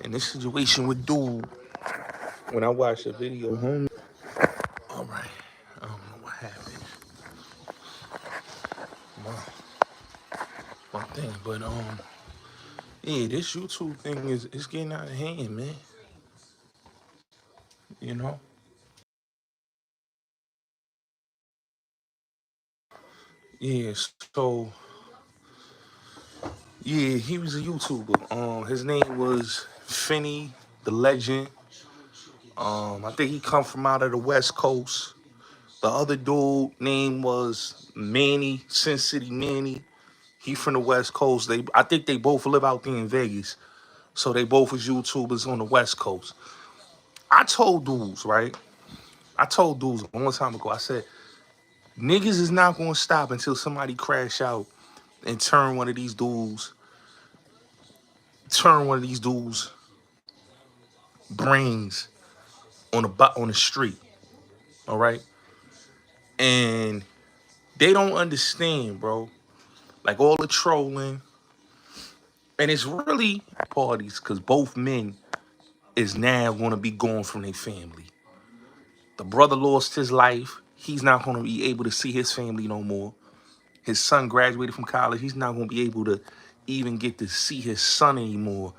in this situation with dude, when I watched the video, homie. All right, I don't know what happened. My thing, but yeah, this YouTube thing is it's getting out of hand, man. You know. Yeah, so yeah, he was a YouTuber. His name was Finny, the legend. I think he come from out of the West Coast. The other dude name was Manny, Sin City Manny. He from the West Coast. I think they both live out there in Vegas. So they both was YouTubers on the West Coast. I told dudes, right? I told dudes a long time ago, I said, niggas is not gonna stop until somebody crash out and turn one of these dudes' brains on the street. All right. And they don't understand, bro. Like all the trolling. And it's really parties because both men is now going to be gone from their family. The brother lost his life. He's not going to be able to see his family no more. His son graduated from college. He's not going to be able to even get to see his son anymore.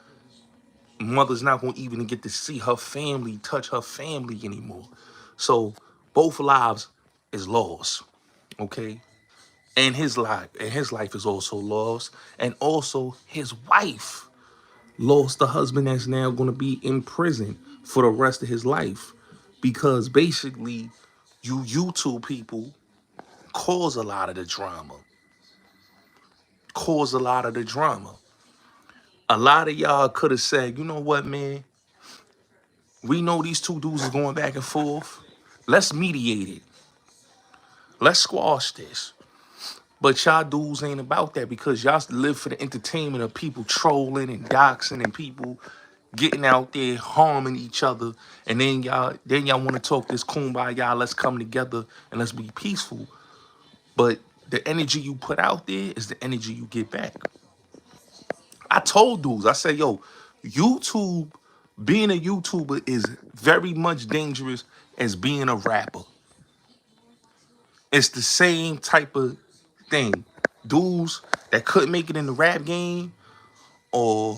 Mother's not going to even get to see her family, touch her family anymore. So both lives is lost, okay? And his life is also lost. And also his wife lost the husband that's now going to be in prison for the rest of his life because basically you YouTube people cause a lot of the drama. Cause a lot of the drama. A lot of y'all could have said, you know what, man? We know these two dudes is going back and forth. Let's mediate it. Let's squash this. But y'all dudes ain't about that because y'all live for the entertainment of people trolling and doxing and people getting out there harming each other, and then y'all want to talk this kumbaya, let's come together and let's be peaceful. But the energy you put out there is the energy you get back. I told dudes, I said, yo, YouTube, being a YouTuber is very much dangerous as being a rapper. It's the same type of thing. Dudes that couldn't make it in the rap game or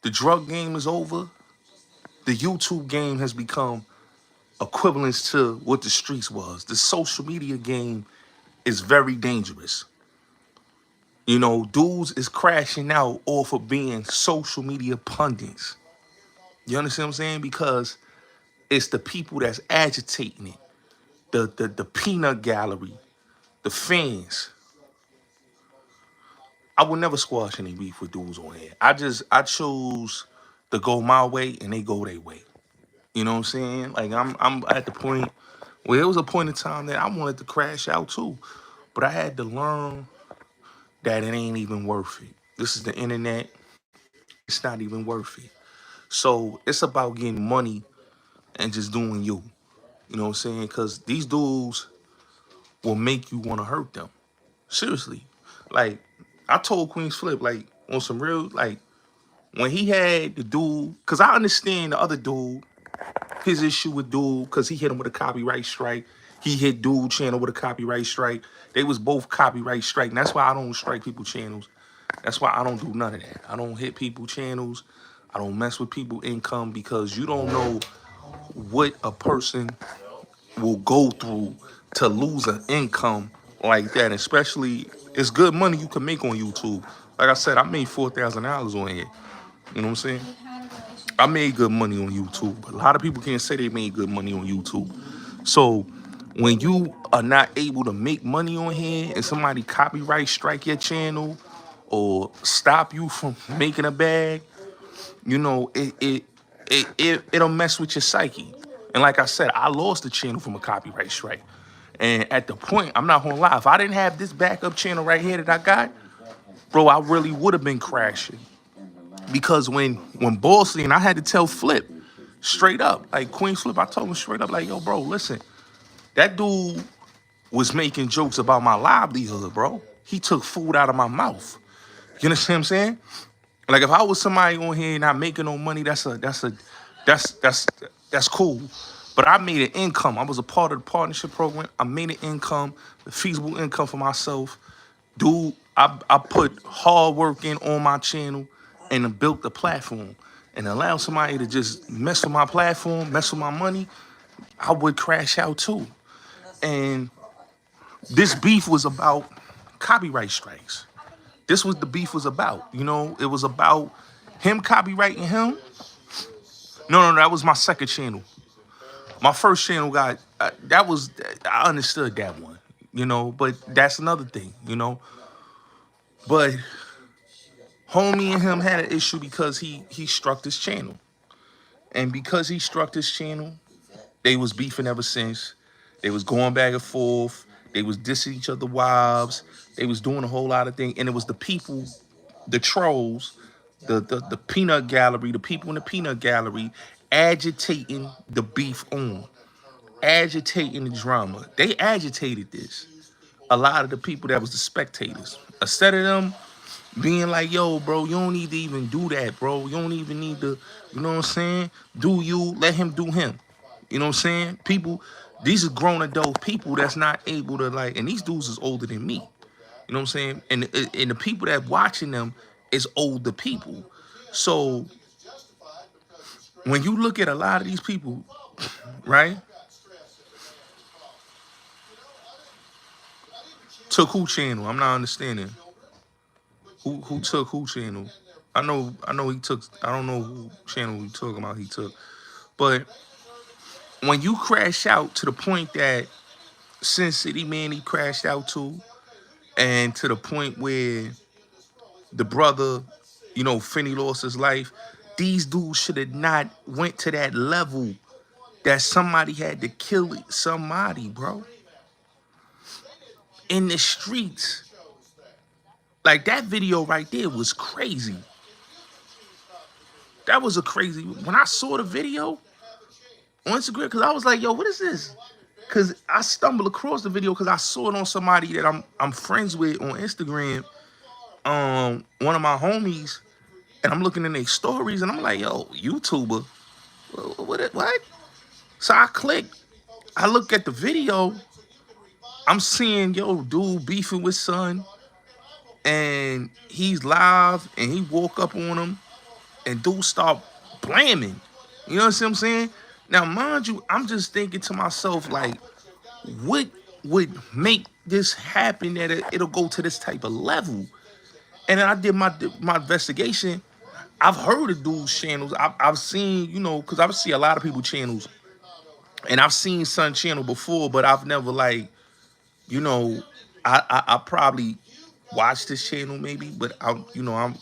the drug game is over, the YouTube game has become equivalence to what the streets was. The social media game is very dangerous. You know, dudes is crashing out off of being social media pundits. You understand what I'm saying? Because it's the people that's agitating it. The peanut gallery, the fans. I would never squash any beef with dudes on here. I choose to go my way and they go their way. You know what I'm saying? Like I'm at the point where it was a point in time that I wanted to crash out too. But I had to learn that it ain't even worth it. This is the internet. It's not even worth it. So it's about getting money and just doing you. You know what I'm saying? Because these dudes will make you want to hurt them. Seriously. Like, I told Queen's Flip, like, on some real, like, when he had the dude, because I understand the other dude, his issue with dude, because he hit him with a copyright strike. He hit dude channel with a copyright strike. They was both copyright strike. And that's why I don't strike people channels. That's why I don't do none of that. I don't hit people channels. I don't mess with people income because you don't know what a person will go through to lose an income like that. Especially, it's good money you can make on YouTube. Like I said, I made $4,000 on here. You know what I'm saying? I made good money on YouTube. But a lot of people can't say they made good money on YouTube. So when you are not able to make money on here and somebody copyright strike your channel or stop you from making a bag, you know, it'll mess with your psyche. And like I said, I lost the channel from a copyright strike. And at the point, I'm not gonna lie, if I didn't have this backup channel right here that I got, bro, I really would have been crashing. Because when Bossy, and I had to tell Flip straight up, like Queen Flip, I told him straight up, like, yo, bro, listen, that dude was making jokes about my livelihood, bro. He took food out of my mouth. You understand what I'm saying? Like if I was somebody on here not making no money, that's cool. But I made an income. I was a part of the partnership program. I made an income, a feasible income for myself. Dude, I put hard work in on my channel and built the platform. And allow somebody to just mess with my platform, mess with my money, I would crash out too. And this beef was about copyright strikes. This was the beef was about. You know, it was about him copyrighting him. No, that was my second channel. My first channel got that was I understood that one, you know, but that's another thing, you know. But homie and him had an issue because he struck this channel, and because he struck this channel, they was beefing ever since. They was going back and forth. They was dissing each other wives. They was doing a whole lot of things, and it was the people, the trolls, the peanut gallery, the people in the peanut gallery agitating the beef on, agitating the drama. They agitated this. A lot of the people that was the spectators. Instead of them being like, yo, bro, you don't need to even do that, bro. You don't even need to, you know what I'm saying? Do you, let him do him. You know what I'm saying? People, these are grown adult people that's not able to like, and these dudes is older than me. You know what I'm saying? And the people that watching them is older people. So when you look at a lot of these people, right? Took who channel? I'm not understanding. Who took who channel? I know he took, I don't know who channel we talking about he took. But when you crash out to the point that Sin City Manny crashed out to, and to the point where the brother, you know, Finny lost his life, these dudes should have not went to that level that somebody had to kill somebody, bro. In the streets. Like that video right there was crazy. That was a crazy, when I saw the video on Instagram, because I was like, yo, what is this? Because I stumbled across the video because I saw it on somebody that I'm friends with on Instagram, one of my homies, and I'm looking in their stories, and I'm like, yo, YouTuber, what? So I clicked, I look at the video, I'm seeing, yo, dude beefing with son, and he's live, and he woke up on him, and dude start blaming. You know what I'm saying? Now, mind you, I'm just thinking to myself, like, what would make this happen that it'll go to this type of level? And then I did my investigation. I've heard of dudes' channels. I've seen, you know, because I've seen a lot of people channels, and I've seen Sun channel before, but I've never like, you know, I probably watched this channel maybe, but I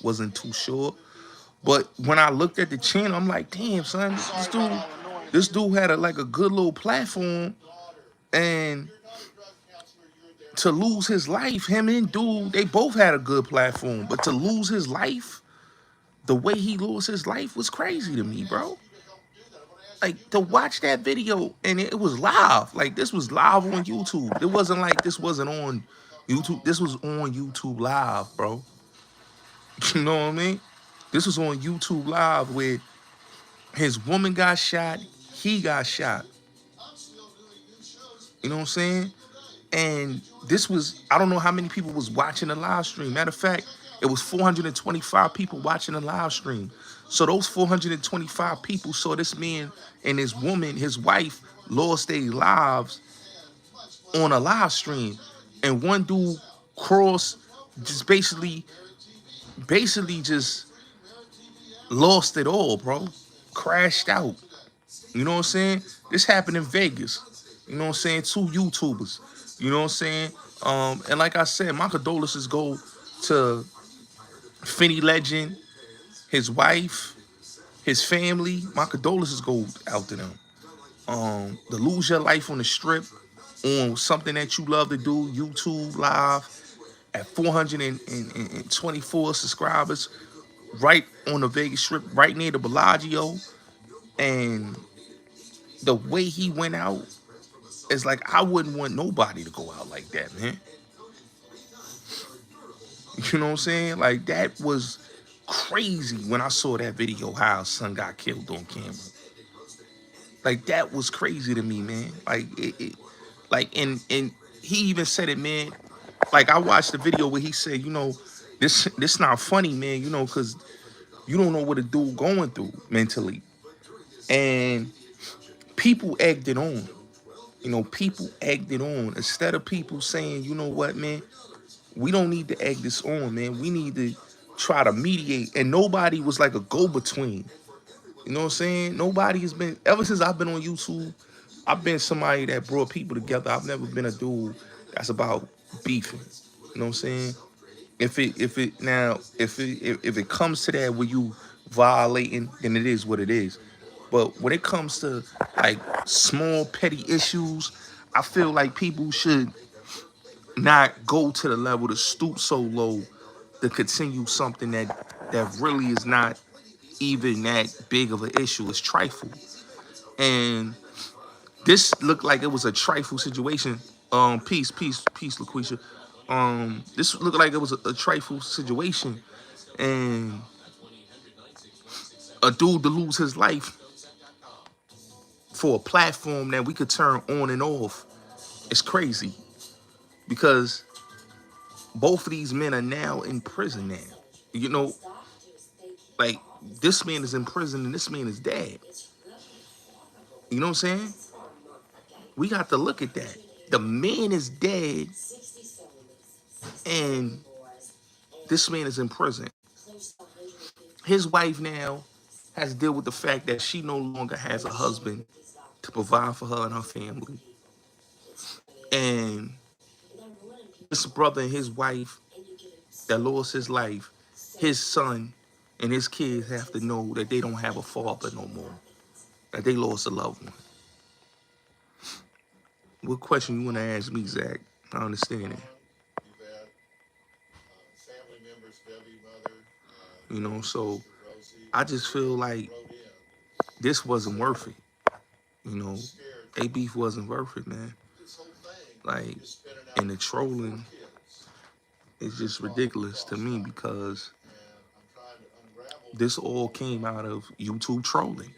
wasn't too sure. But when I looked at the channel, I'm like, damn, son, this dude had like a good little platform, and to lose his life, him and dude, they both had a good platform, but to lose his life, the way he lost his life was crazy to me, bro. Like, to watch that video, and it was live. Like, this was live on YouTube. It wasn't like this wasn't on YouTube. This was on YouTube live, bro. You know what I mean? This was on YouTube live where his woman got shot, he got shot. You know what I'm saying? And this was, I don't know how many people was watching the live stream. Matter of fact, it was 425 people watching the live stream. So those 425 people saw this man and his woman, his wife, lost their lives on a live stream. And one dude crossed, just basically just lost it all, bro. Crashed out. You know what I'm saying? This happened in Vegas. You know what I'm saying? Two YouTubers. You know what I'm saying? And like I said, my condolences go to Finny Legend, his wife, his family. My condolences go out to them. To lose your life on the strip on something that you love to do, YouTube live at 424 subscribers, right on the Vegas Strip, right near the Bellagio, and the way he went out, it's like I wouldn't want nobody to go out like that, man. You know what I'm saying? Like, that was crazy when I saw that video how son got killed on camera. Like that was crazy to me, man. Like like and he even said it, man. Like I watched the video where he said, you know, this not funny, man, you know, because you don't know what a dude going through mentally. And people egged it on. You know, people egged it on. Instead of people saying, you know what, man, we don't need to egg this on, man. We need to try to mediate. And nobody was like a go-between. You know what I'm saying? Nobody has been, ever since I've been on YouTube, I've been somebody that brought people together. I've never been a dude that's about beefing. You know what I'm saying? If it comes to that where you violating, then it is what it is. But when it comes to like small petty issues, I feel like people should not go to the level to stoop so low to continue something that really is not even that big of an issue. It's trifle. And this looked like it was a trifle situation. Peace, LaQuisha. This looked like it was a trifle situation, and a dude to lose his life for a platform that we could turn on and off. It's crazy because both of these men are now in prison now. You know, like this man is in prison and this man is dead. You know what I'm saying? We got to look at that. The man is dead and this man is in prison. His wife now has to deal with the fact that she no longer has a husband to provide for her and her family. And this brother and his wife that lost his life, his son and his kids have to know that they don't have a father no more, that they lost a loved one. What question you want to ask me, Zach? I understand it. You know, so I just feel like this wasn't worth it. You know, a beef wasn't worth it, man. Like, and the trolling is just ridiculous to me because this all came out of YouTube trolling.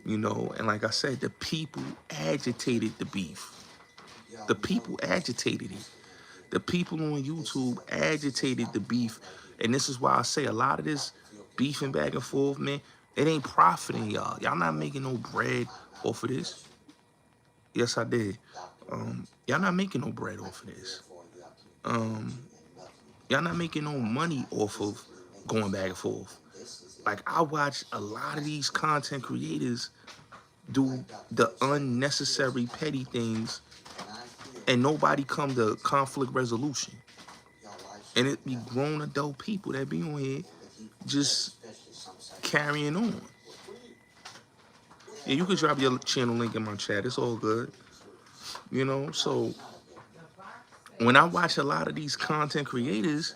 You know, and like I said, the people agitated the beef. The people agitated it. The people on YouTube agitated the beef. And this is why I say a lot of this beefing back and forth, man, it ain't profiting y'all. Y'all not making no bread off of this. Yes, I did. Y'all not making no bread off of this. Y'all not making no money off of going back and forth. Like, I watch a lot of these content creators do the unnecessary petty things and nobody come to conflict resolution. And it be grown adult people that be on here just carrying on. Yeah, you can drop your channel link in my chat. It's all good. You know, so when I watch a lot of these content creators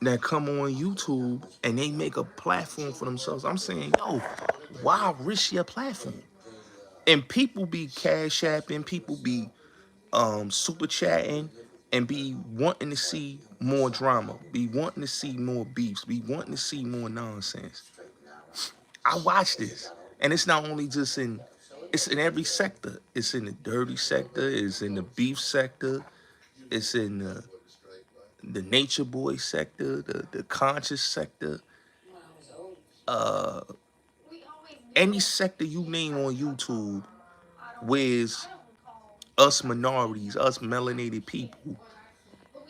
that come on YouTube and they make a platform for themselves, I'm saying, yo, why risk your platform? And people be cash apping, people be super chatting, and be wanting to see more drama, be wanting to see more beefs, be wanting to see more nonsense. I watch this, and it's not only just in, it's in every sector. It's in the dirty sector, it's in the beef sector, it's in the nature boy sector, the conscious sector, any sector you name on YouTube, where's us minorities, us melanated people,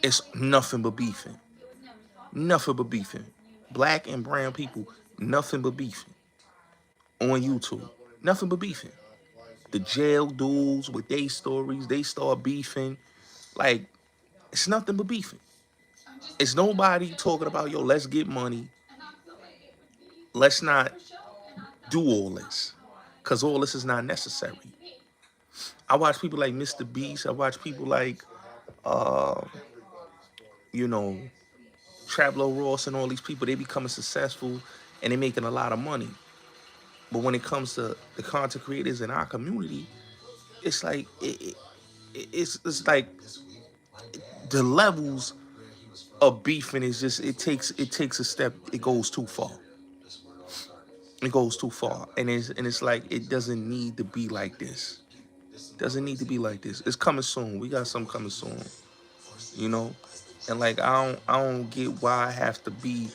it's nothing but beefing. Nothing but beefing. Black and brown people, nothing but beefing on YouTube. Nothing but beefing. The jail dudes with their stories, they start beefing. Like, it's nothing but beefing. It's nobody talking about, yo, let's get money. Let's not do all this. Because all this is not necessary. I watch people like Mr. Beast. I watch people like, you know, Trablo Ross and all these people. They becoming successful and they making a lot of money. But when it comes to the content creators in our community, it's like it's like the levels of beefing is just it takes a step. It goes too far. It goes too far, and it's like it doesn't need to be like this. Doesn't need to be like this. It's coming soon. We got something coming soon. You know, and like I don't get why I have to be.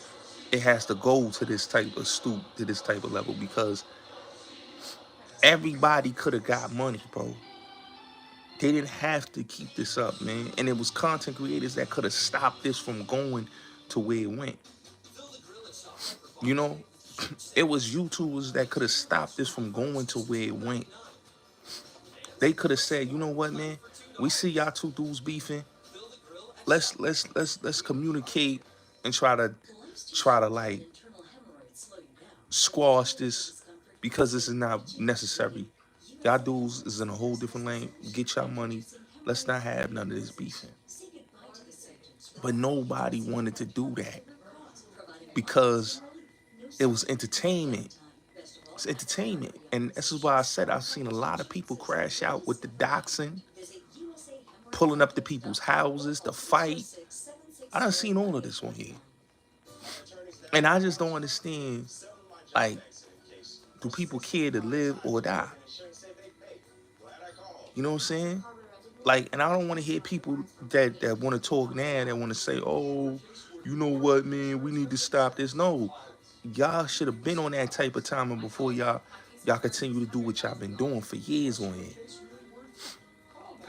It has to go to this type of stoop, to this type of level, because everybody could have got money, bro. They didn't have to keep this up, man. And it was content creators that could have stopped this from going to where it went. You know, it was YouTubers that could have stopped this from going to where it went. They could have said, you know what, man? We see y'all two dudes beefing. Let's communicate and try to like squash this because this is not necessary. Y'all dudes is in a whole different lane. Get y'all money. Let's not have none of this beefing. But nobody wanted to do that because it was entertainment. It's entertainment. And this is why I said I've seen a lot of people crash out with the doxing, pulling up to people's houses, the fight. I done seen all of this on here. And I just don't understand, like, do people care to live or die? You know what I'm saying? Like, and I don't want to hear people that want to talk now, that want to say, oh, you know what, man, we need to stop this. No, y'all should have been on that type of timing before y'all continue to do what y'all been doing for years on here.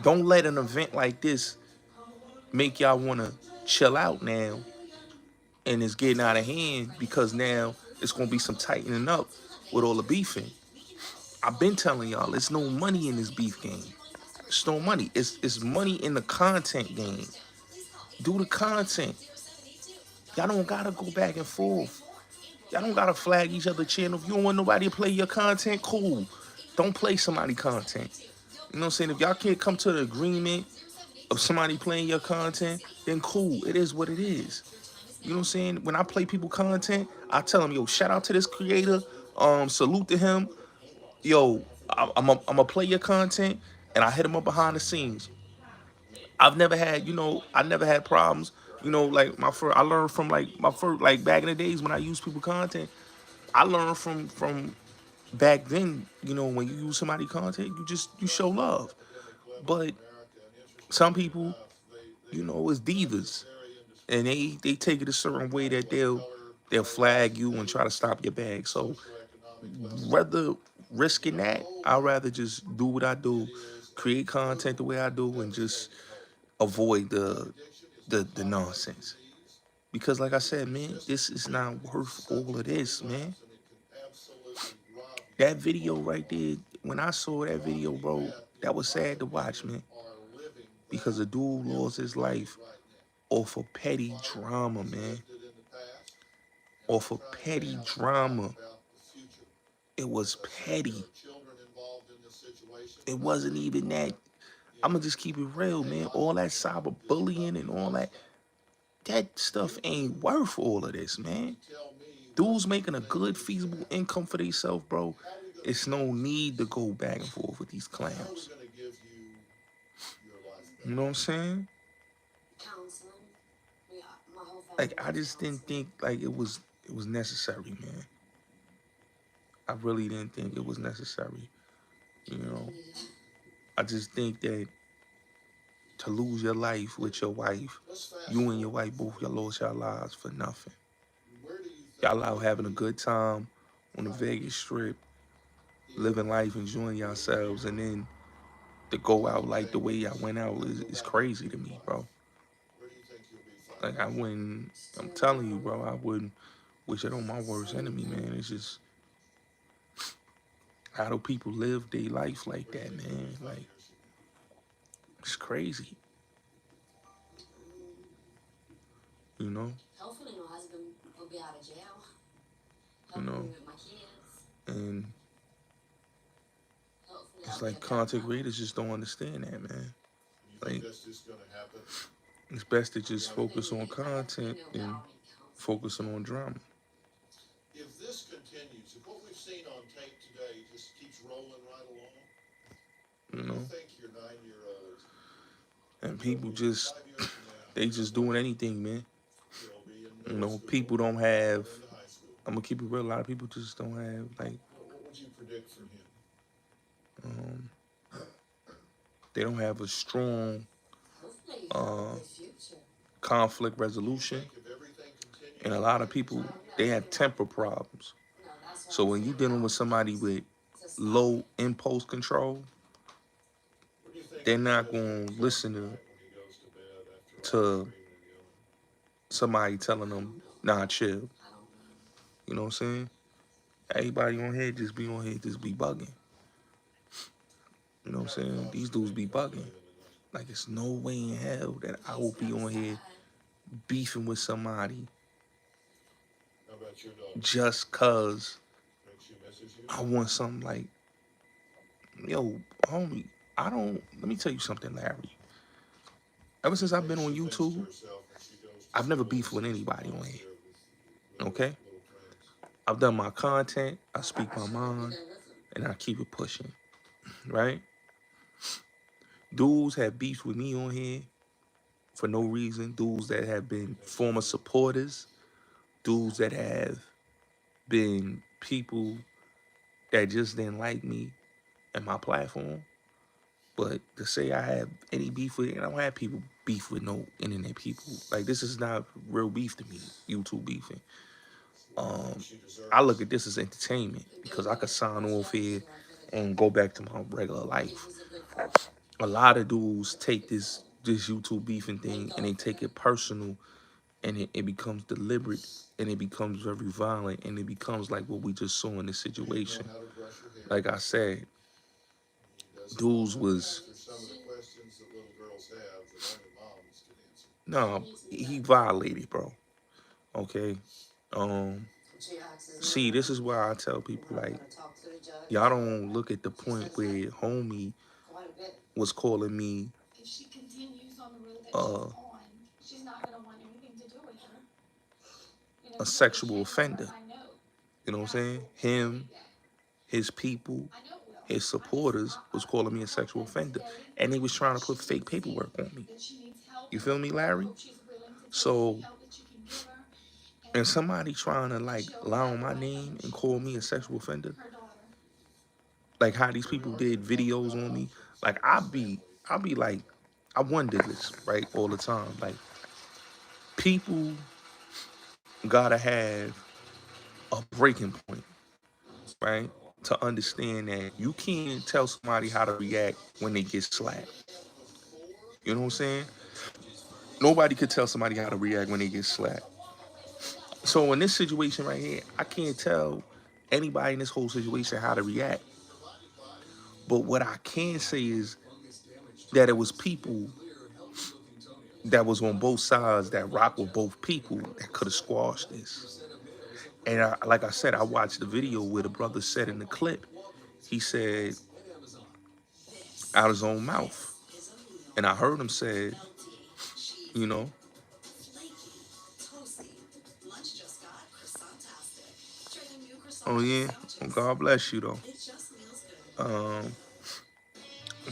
Don't let an event like this make y'all want to chill out now and it's getting out of hand because now it's going to be some tightening up with all the beefing. I've been telling y'all, there's no money in this beef game. It's no money. It's money in the content game. Do the content. Y'all don't gotta go back and forth. Y'all don't gotta flag each other channel. If you don't want nobody to play your content, cool. Don't play somebody content. You know what I'm saying? If y'all can't come to the agreement of somebody playing your content, then cool. It is what it is. You know what I'm saying? When I play people content, I tell them, yo, shout out to this creator. Salute to him. Yo, I'm gonna play your content, and I hit him up behind the scenes. I've never had, I never had problems. Like my first, I learned from like my first, like back in the days when I used people content. I learned from back then. When you use somebody content, you show love. But some people, is divas, and they take it a certain way that they'll flag you and try to stop your bag. So rather risking that, I'd rather just do what I do, create content the way I do, and just avoid the nonsense. Because like I said, man, this is not worth all of this, man. That video right there, when I saw that video, bro, that was sad to watch, man. Because a dude lost his life off of petty drama, man. Off of petty drama. It was petty. It wasn't even that. I'm gonna just keep it real, man. All that cyberbullying and all that stuff ain't worth all of this, man. Dudes making a good, feasible income for themselves, bro. It's no need to go back and forth with these clowns. You know what I'm saying? Like, I just didn't think like it was necessary, man. I really didn't think it was necessary. You know, I just think that to lose your life with your wife, you and your wife both, y'all lost your lives for nothing. Y'all out having a good time on the Vegas Strip, living life, enjoying yourselves, and then to go out like the way y'all went out is crazy to me, bro. Like, I wouldn't, I'm telling you, bro, I wouldn't wish it on my worst enemy, man. It's just, how do people live their life like that, man? Like, it's crazy, you know? You know? And it's like content creators just don't understand that, man. Like, it's best to just focus on content and focusing on drama. If this continues, if what we've seen on tape today just keeps rolling right along, you know, think your 9-year-old and people just they just doing anything, man. You know, people don't have. I'm gonna keep it real. A lot of people just don't have like. Um, they don't have a strong uh, conflict resolution, and a lot of people they have temper problems. So when you're dealing with somebody with low impulse control, they're not gonna listen to somebody telling them, "Nah, chill." You know what I'm saying? Everybody on here just be on here, just be bugging. You know what I'm saying? These dudes be bugging. Like, it's no way in hell that I will be on here beefing with somebody just cause I want something like, yo, homie, I don't, let me tell you something, Larry. Ever since I've been on YouTube, I've never beefed with anybody on here, okay? I've done my content, I speak my mind, and I keep it pushing, right? Dudes have beefed with me on here for no reason. Dudes that have been former supporters, dudes that have been people that just didn't like me and my platform. But to say I have any beef with it, I don't have people beef with no internet people. Like, this is not real beef to me, YouTube beefing. I look at this as entertainment because I could sign off here and go back to my regular life. A lot of dudes take this YouTube beefing thing and they take it personal, and it becomes deliberate, and it becomes very violent, and it becomes like what we just saw in this situation. Like I said, dudes was no, he violated, bro. Okay. Um, See, this is why I tell people like y'all don't look at the point where homie was calling me uh a sexual offender. You know what I'm saying? Him, his people, his supporters was calling me a sexual offender. And they was trying to put fake paperwork on me. You feel me, Larry? So, and somebody trying to like lie on my name and call me a sexual offender, like how these people did videos on me, like I'll be like, I wonder this, right, all the time. Like, people gotta have a breaking point, right? To understand that you can't tell somebody how to react when they get slapped. You know what I'm saying? Nobody could tell somebody how to react when they get slapped. So in this situation right here, I can't tell anybody in this whole situation how to react. But what I can say is that it was people that was on both sides that rock with both people that could have squashed this. And like I said, I watched the video where the brother said in the clip, he said out his own mouth. And I heard him say, you know, oh yeah, well, God bless you though. Um,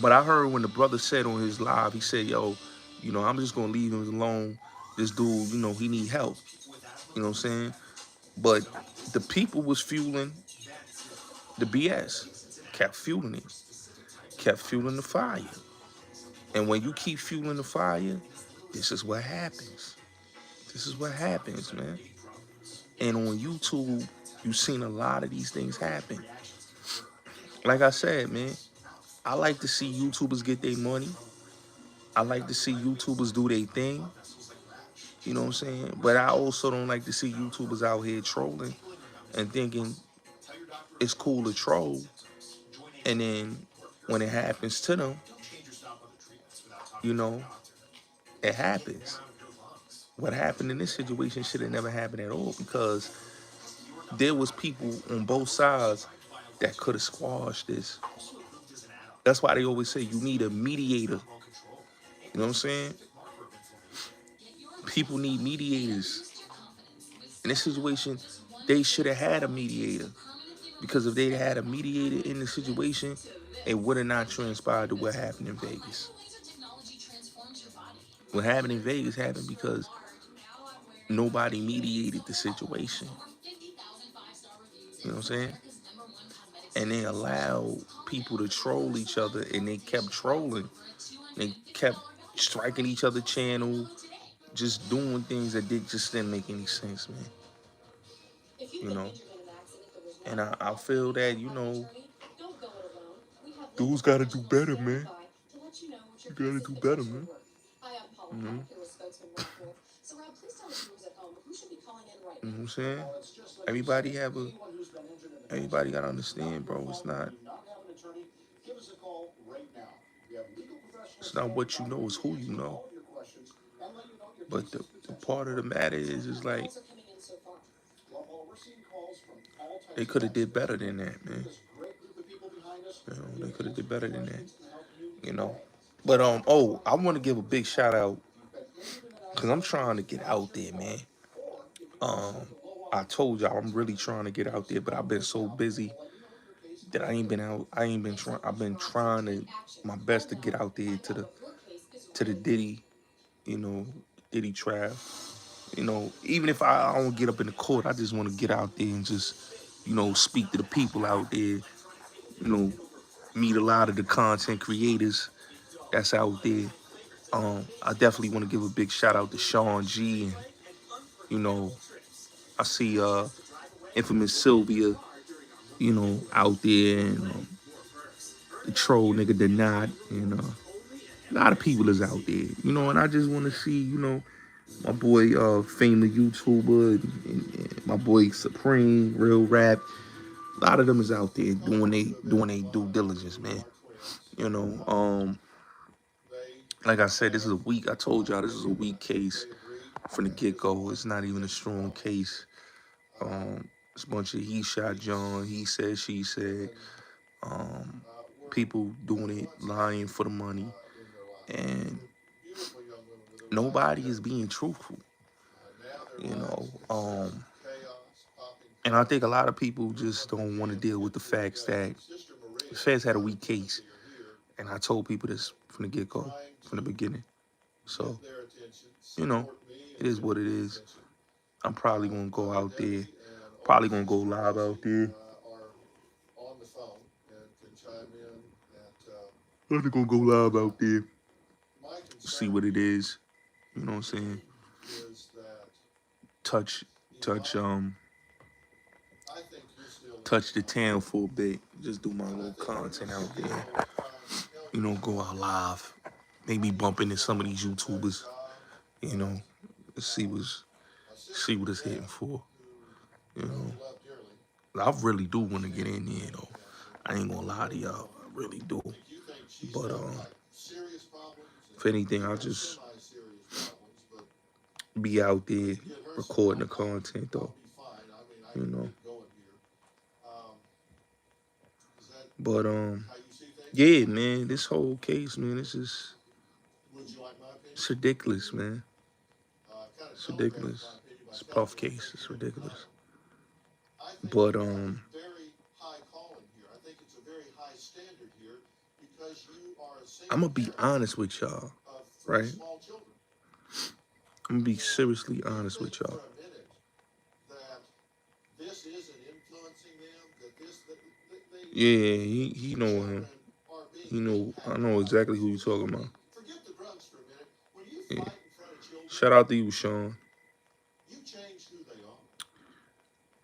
but I heard when the brother said on his live, he said, yo, you know, I'm just gonna leave him alone. This dude, you know, he need help. You know what I'm saying? But the people was fueling the BS, kept fueling it, kept fueling the fire. And when you keep fueling the fire, this is what happens. This is what happens, man. And on YouTube, you've seen a lot of these things happen. Like I said, man, I like to see YouTubers get their money. I like to see YouTubers do their thing. You know what I'm saying? But I also don't like to see YouTubers out here trolling and thinking it's cool to troll. And then when it happens to them, you know, it happens. What happened in this situation should have never happened at all, because there was people on both sides that could have squashed this. That's why they always say you need a mediator. You know what I'm saying? People need mediators. In this situation, they should have had a mediator. Because if they had a mediator in the situation, it would have not transpired to what happened in Vegas. What happened in Vegas happened because nobody mediated the situation. You know what I'm saying? And they allowed people to troll each other, and they kept trolling. They kept striking each other channel, just doing things that just didn't make any sense, man. You know? And I feel that, you know, dudes gotta do better, man. You gotta do better, man. You know? You know what I'm saying? Everybody have a everybody gotta understand, bro. It's not what you know, it's who you know. But the part of the matter is like they could have did better than that, man. You know, they could have did better than that. You know. But oh, I want to give a big shout out because I'm trying to get out there, man. Um, I told y'all I'm really trying to get out there, but I've been so busy that I ain't been out. I ain't been trying. I've been trying to my best to get out there to the Diddy, you know, Diddy trial. You know, even if I don't get up in the court, I just want to get out there and just, you know, speak to the people out there. You know, meet a lot of the content creators that's out there. I definitely want to give a big shout out to Sean G, and you know, I see infamous Sylvia, you know, out there, and the troll nigga Denied, and a lot of people is out there, you know, and I just want to see, you know, my boy famous YouTuber, and my boy Supreme, Real Rap. A lot of them is out there doing they due diligence, man. You know, like I said, this is a weak. I told y'all this is a weak case from the get go. It's not even a strong case. It's a bunch of he shot John, he said, she said. Um, People doing it, lying for the money, and nobody is being truthful. You know, and I think a lot of people just don't want to deal with the facts that the feds had a weak case, and I told people this from the get go, from the beginning. So, you know, it is what it is. I'm probably gonna go out there, probably gonna go live out there. I'm gonna go live out there, see what it is. You know what I'm saying? Touch, touch, touch the town for a bit. Just do my little content out there. You know, go out live. Maybe bump into some of these YouTubers. You know, see what it's hitting for. You know, I really do want to get in there though. I ain't gonna lie to y'all, I really do. But if anything, I'll just be out there recording the content though. You know. But yeah, man, this whole case, man, it's ridiculous, man. It's ridiculous. It's a puff case. It's ridiculous. But I'm gonna be honest with y'all, right? I'm gonna be seriously honest with y'all. Yeah, he know him. He know. I know exactly who you talking about. Yeah. Shout out to you, Sean.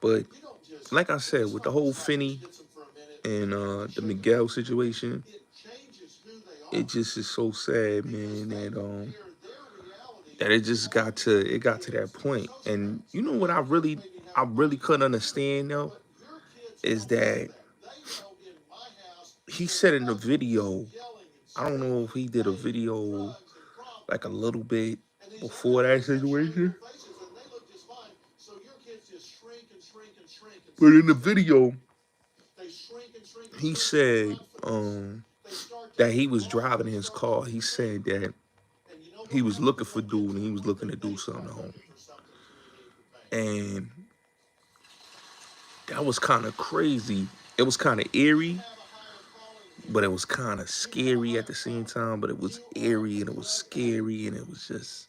But like I said, with the whole Finny and the Miguel situation, it just is so sad, man, that it got to that point. And you know what I really couldn't understand though is that he said in the video, I don't know if he did a video like a little bit before that situation, but in the video he said that he was driving in his car. He said that he was looking for dude and he was looking to do something to home. And that was kind of crazy. It was kind of eerie, but it was kind of scary at the same time. But it was eerie and it was scary and it was just,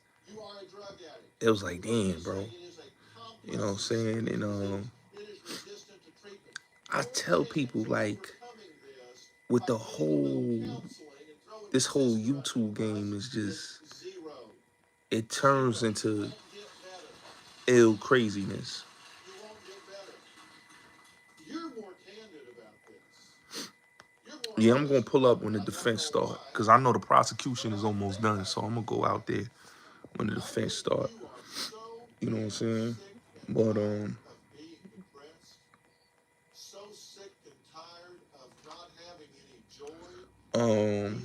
it was like, damn, bro. You know what I'm saying? And I tell people like with the whole this whole YouTube game is just it turns into ill craziness. Yeah, I'm gonna pull up when the defense start because I know the prosecution is almost done. So I'm gonna go out there when the defense start. You know what I'm saying? But um,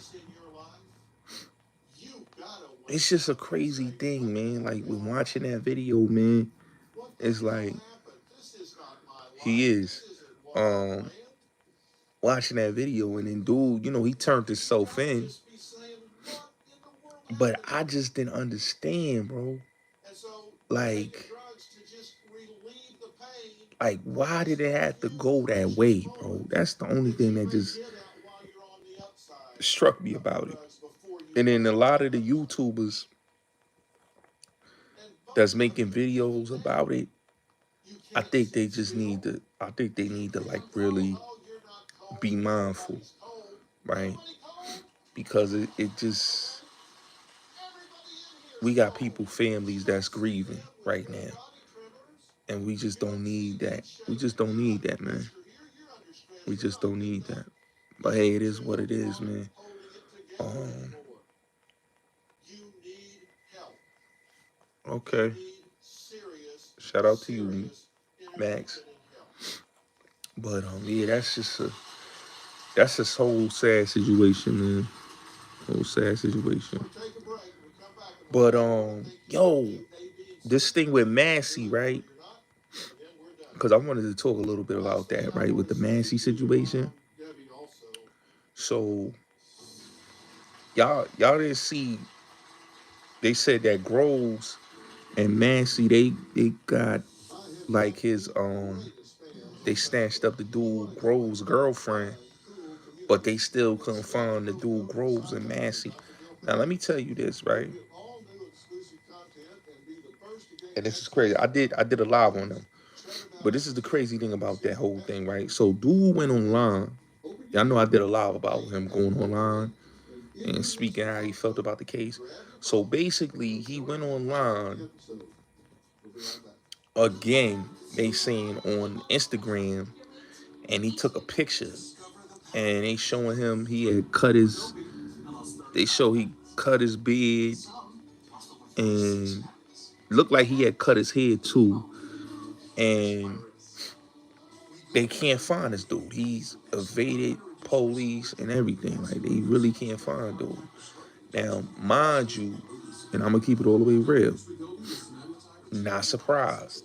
it's just a crazy thing, man. Like when watching that video, man, it's like he is watching that video and then dude, you know, he turned himself in. But I just didn't understand, bro. Like, why did it have to go that way, bro? That's the only thing that just struck me about it. And then a lot of the YouTubers that's making videos about it, I think they just need to. I think they need to like really be mindful, right? Because it just we got people, families that's grieving right now, and we just don't need that. We just don't need that, man. We just don't need that. But hey, it is what it is, man. Um, okay. Shout out to you, Max. But yeah, that's just whole sad situation, man. Whole sad situation. But yo, this thing with Massey, right? Because I wanted to talk a little bit about that, right? With the Massey situation. So y'all didn't see. They said that Groves and Massey they got like his they snatched up the dude Groves' girlfriend, but they still couldn't find the dude Groves and Massey. Now let me tell you this, right? And this is crazy. I did a live on them. But this is the crazy thing about that whole thing, right? So dude went online. Y'all know I did a live about him going online and speaking how he felt about the case. So basically he went online again, they saying on Instagram, and he took a picture and they showing him he had cut his they show he cut his beard and looked like he had cut his head too. And they can't find this dude. He's evaded police and everything. Like they really can't find dude. Now, mind you, and I'm gonna keep it all the way real. Not surprised.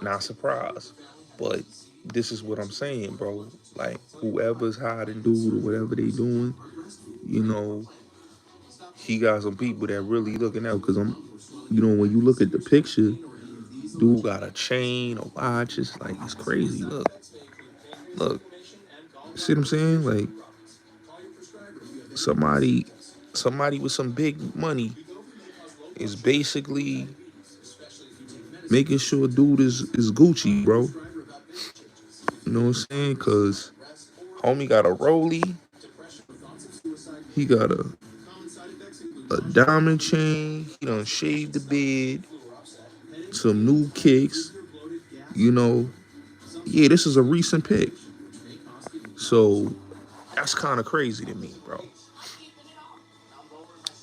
Not surprised. But this is what I'm saying, bro. Like whoever's hiding dude or whatever they doing, you know, he got some people that really looking out. Cause when you look at the picture, dude got a chain, a watch. It's like it's crazy. Look. See what I'm saying? Like somebody, somebody with some big money is basically making sure dude is Gucci, bro. You know what I'm saying? Cause homie got a Rollie, he got a diamond chain, he done shaved the beard, some new kicks, you know. Yeah, this is a recent pick. So that's kind of crazy to me, bro.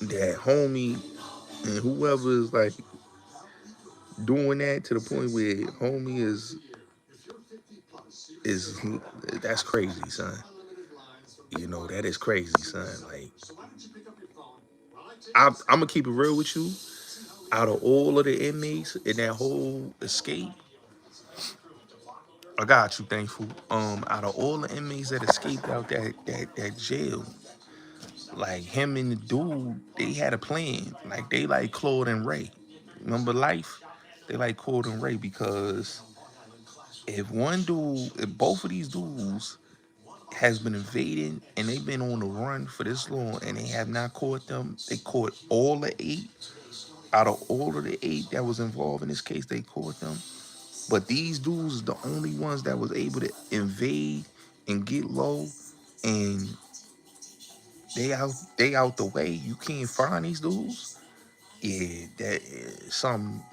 That homie and whoever is like doing that to the point where homie is that's crazy, son. You know, that is crazy, son. Like I'm gonna keep it real with you. Out of all of the inmates in that whole escape, I got you, thankful. Out of all the inmates that escaped out that jail, like him and the dude, they had a plan. Like they like Claude and Ray. Remember Life? They like Claude and Ray because if both of these dudes has been invading and they've been on the run for this long and they have not caught them, they caught all the eight. Out of all of the 8 that was involved in this case, they caught them. But these dudes is the only ones that was able to invade and get low, and they out the way. You can't find these dudes. Yeah, that is some,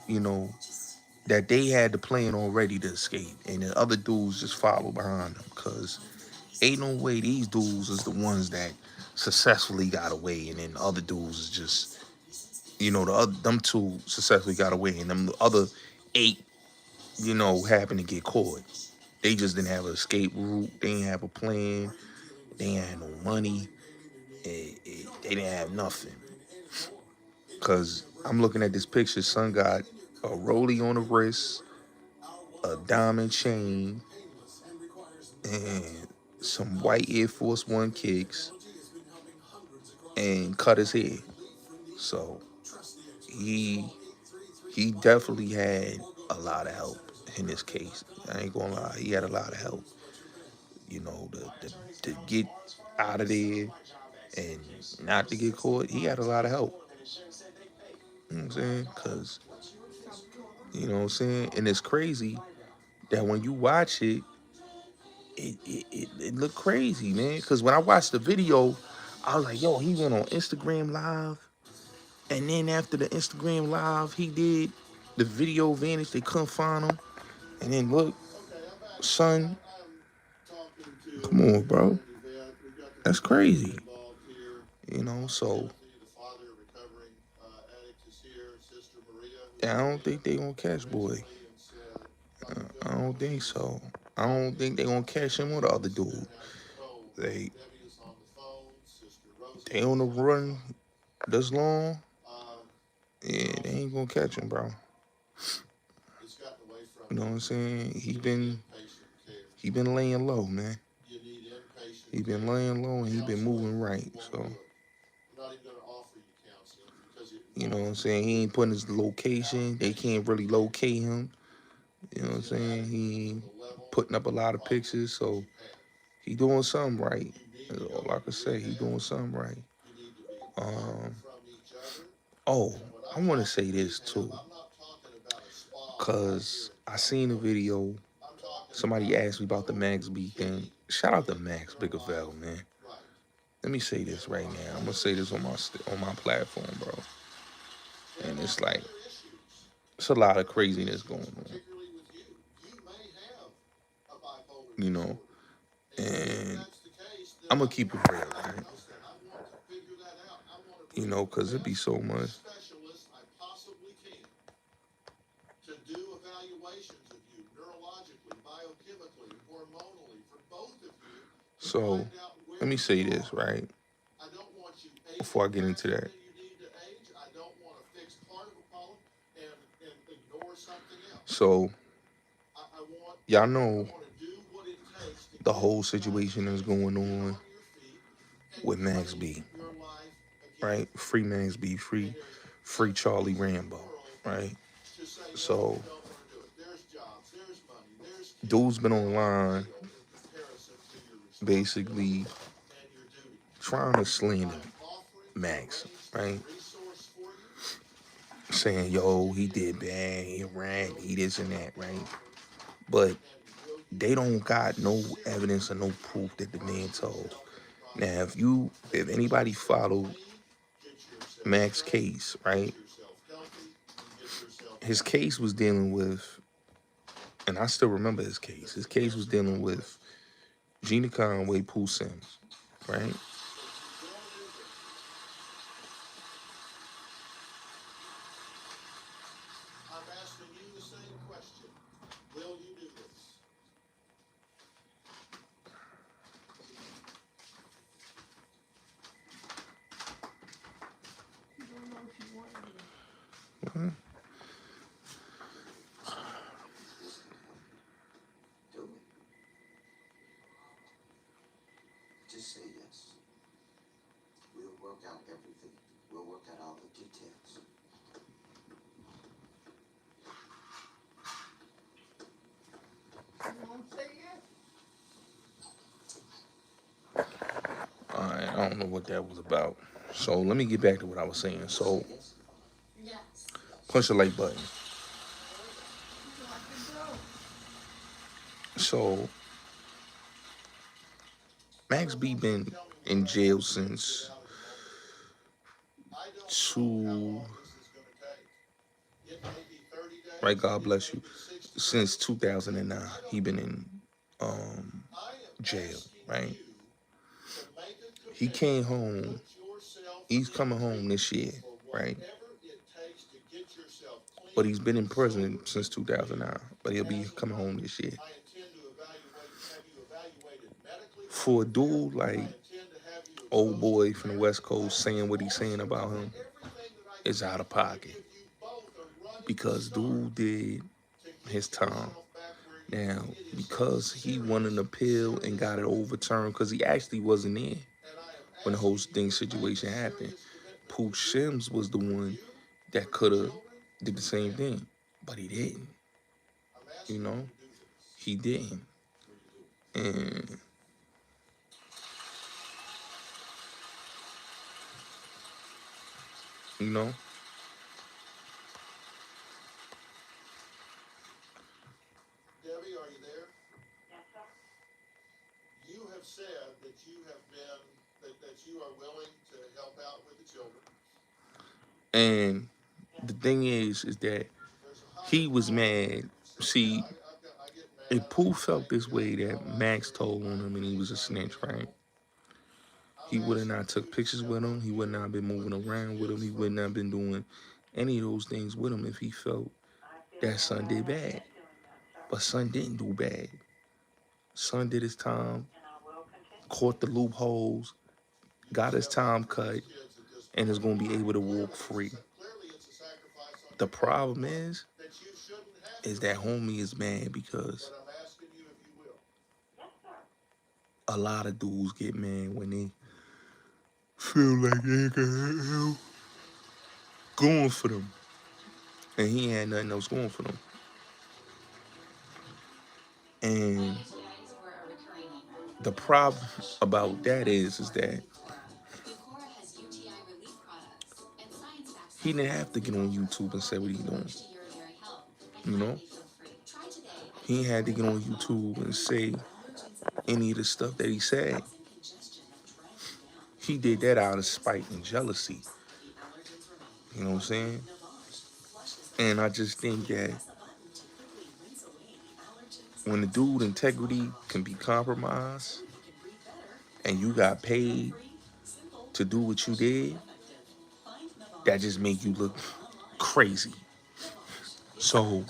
that they had the plan already to escape, and the other dudes just follow behind them. Cause ain't no way these dudes is the ones that successfully got away, and then the other dudes is just, them 2 successfully got away, and them other 8, happened to get caught. They just didn't have an escape route. They didn't have a plan. They ain't had no money. They didn't have nothing. Cause I'm looking at this picture. Son got a rollie on the wrist, a diamond chain, and some white Air Force One kicks, and cut his hair. So he definitely had a lot of help in this case. I ain't gonna lie, he had a lot of help. To get out of there and not to get caught, he had a lot of help. You know what I'm saying? Cause you know what I'm saying, and it's crazy that when you watch it, it looked crazy, man. Cause when I watched the video, I was like, yo, he went on Instagram Live. And then after the Instagram Live, he did the video vanished. They couldn't find him. And then look, son, come on, bro. That's crazy. So yeah, I don't think they gonna catch boy. I don't think so. I don't think they gonna catch him or the other dude. They they on the run this long. Yeah, they ain't gonna catch him, bro. You know what I'm saying? He been laying low, man. He been laying low and he been moving right. So you know what I'm saying? He ain't putting his location. They can't really locate him. You know what I'm saying? He ain't putting up a lot of pictures, so he doing something right. That's all I can say. He doing something right. Um, oh, I want to say this too, cause I seen a video. Somebody asked me about the Max B thing. Shout out to Max Biggerville, man. Let me say this right now. I'm gonna say this on my platform, bro. And it's like it's a lot of craziness going on, you know. And I'm gonna keep it real, right? Cause it be so much. So let me say this, right? Before I get into that. So y'all know the whole situation that's going on with Max B, right? Free Max B, free Charlie Rambo, right? So dude's been online basically trying to slander Max, right? Saying, yo, he did bad, he ran, he this and that, right? But they don't got no evidence or no proof that the man told. Now, if anybody followed Max's case, right? His case was dealing with, and I still remember his case. His case was dealing with Gina Conway, Pooh Sims, right? Mhm. I don't know what that was about. So let me get back to what I was saying. So Push the like button. So Max B been in jail since two. Right, God bless you. Since 2009, he been in um jail. Right. He came home. He's coming home this year. Right. But he's been in prison since 2009. But he'll be coming home this year. For a dude like old boy from the West Coast saying what he's saying about him, it's out of pocket. Because dude did his time. Now, because he won an appeal and got it overturned, because he actually wasn't there when the whole thing situation happened. Pooch Sims was the one that could have did the same thing, but he didn't. You know, he didn't, and you know, and the thing is that he was mad. See, if Pooh felt this way that Max told on him and he was a snitch, right? He would have not took pictures with him. He would not have been moving around with him. He would not have been doing any of those things with him if he felt that son did bad. But son didn't do bad. Son did his time, caught the loopholes, got his time cut, and is going to be able to walk free. The problem is that homie is mad because a lot of dudes get mad when they feel like they got help going for them. And he ain't had nothing else going for them. And the problem about that is that he didn't have to get on YouTube and say what he's doing. You know? He had to get on YouTube and say any of the stuff that he said. He did that out of spite and jealousy. You know what I'm saying? And I just think that when the dude integrity can be compromised and you got paid to do what you did, that just make you look crazy. So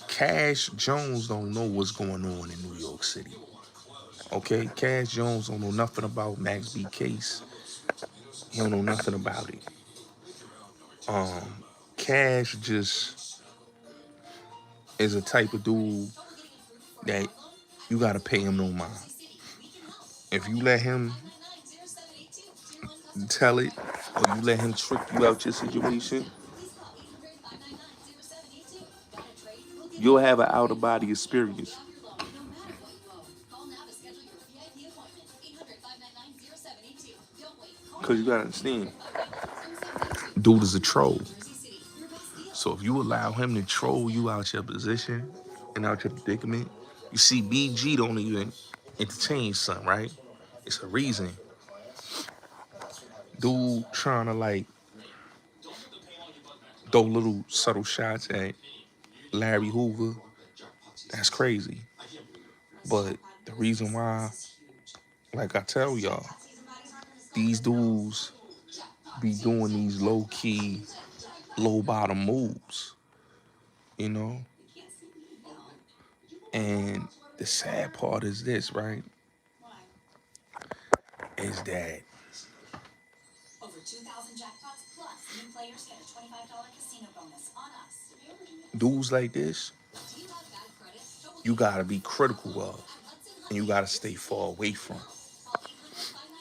Cash Jones don't know what's going on in New York City. Okay, Cash Jones don't know nothing about Max B case. He don't know nothing about it. Cash just is a type of dude that you gotta pay him no mind. If you let him tell it, or you let him trick you out your situation, you'll have an out of body experience. Cause you gotta understand, dude is a troll. So if you allow him to troll you out your position and out your predicament, you see BG don't even entertain son, right? It's a reason. Dude trying to like throw little subtle shots at Larry Hoover, that's crazy. But the reason why, like I tell y'all, these dudes be doing these low key, low bottom moves, you know? And the sad part is this, right? Is that dudes like this, you gotta be critical of, and you gotta stay far away from.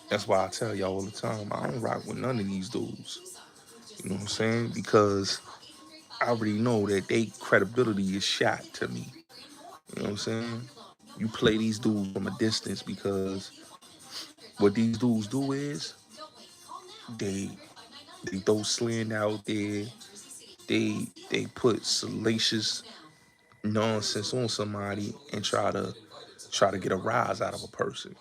That's why I tell y'all all the time, I don't rock with none of these dudes. You know what I'm saying? Because I already know that they credibility is shot to me. You know what I'm saying? You play these dudes from a distance because what these dudes do is they They throw slander out there. They put salacious nonsense on somebody and try to get a rise out of a person.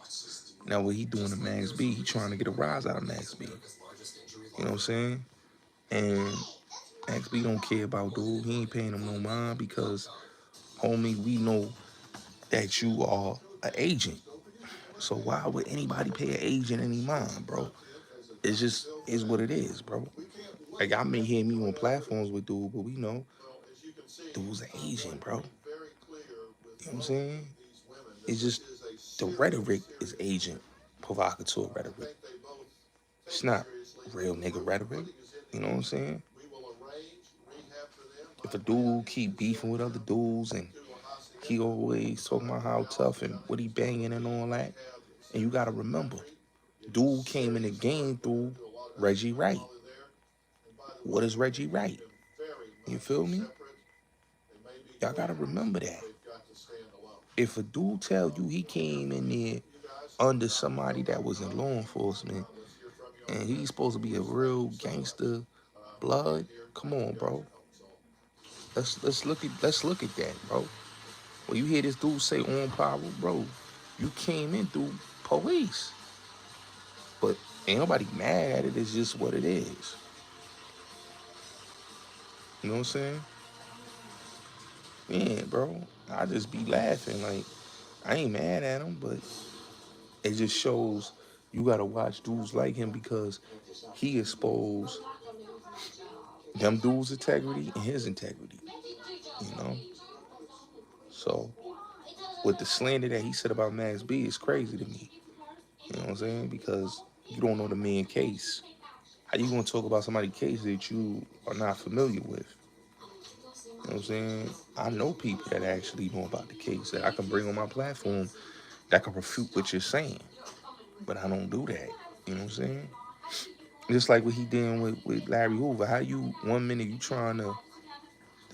Now what he doing to Max B, he trying to get a rise out of Max B. You know what I'm saying? And Max B don't care about dude. He ain't paying him no mind because, homie, we know that you are an agent. So why would anybody pay an agent any mind, bro? It's just is what it is, bro. Like I may hear me on platforms with dude, but we know dude's an agent, bro. You know what I'm saying? It's just the rhetoric is agent provocateur rhetoric. It's not real nigga rhetoric. You know what I'm saying? If a dude keep beefing with other dudes and he always talking about how tough and what he banging and all that, and you gotta remember, dude came in the game through Reggie Wright. What is Reggie Wright? You feel me? Y'all gotta remember that. If a dude tell you he came in there under somebody that was in law enforcement and he's supposed to be a real gangster blood, come on, bro. Let's look at that, bro. When you hear this dude say on power, bro, you came in through police. But ain't nobody mad at it, it's just what it is. You know what I'm saying? Yeah, bro. I just be laughing. Like, I ain't mad at him, but it just shows you gotta watch dudes like him because he exposed them dudes' integrity and his integrity. You know? So with the slander that he said about Max B is crazy to me. You know what I'm saying? Because you don't know the man case. How you gonna talk about somebody's case that you are not familiar with? You know what I'm saying? I know people that actually know about the case that I can bring on my platform that can refute what you're saying. But I don't do that. You know what I'm saying? Just like what he did with Larry Hoover. How you 1 minute you trying to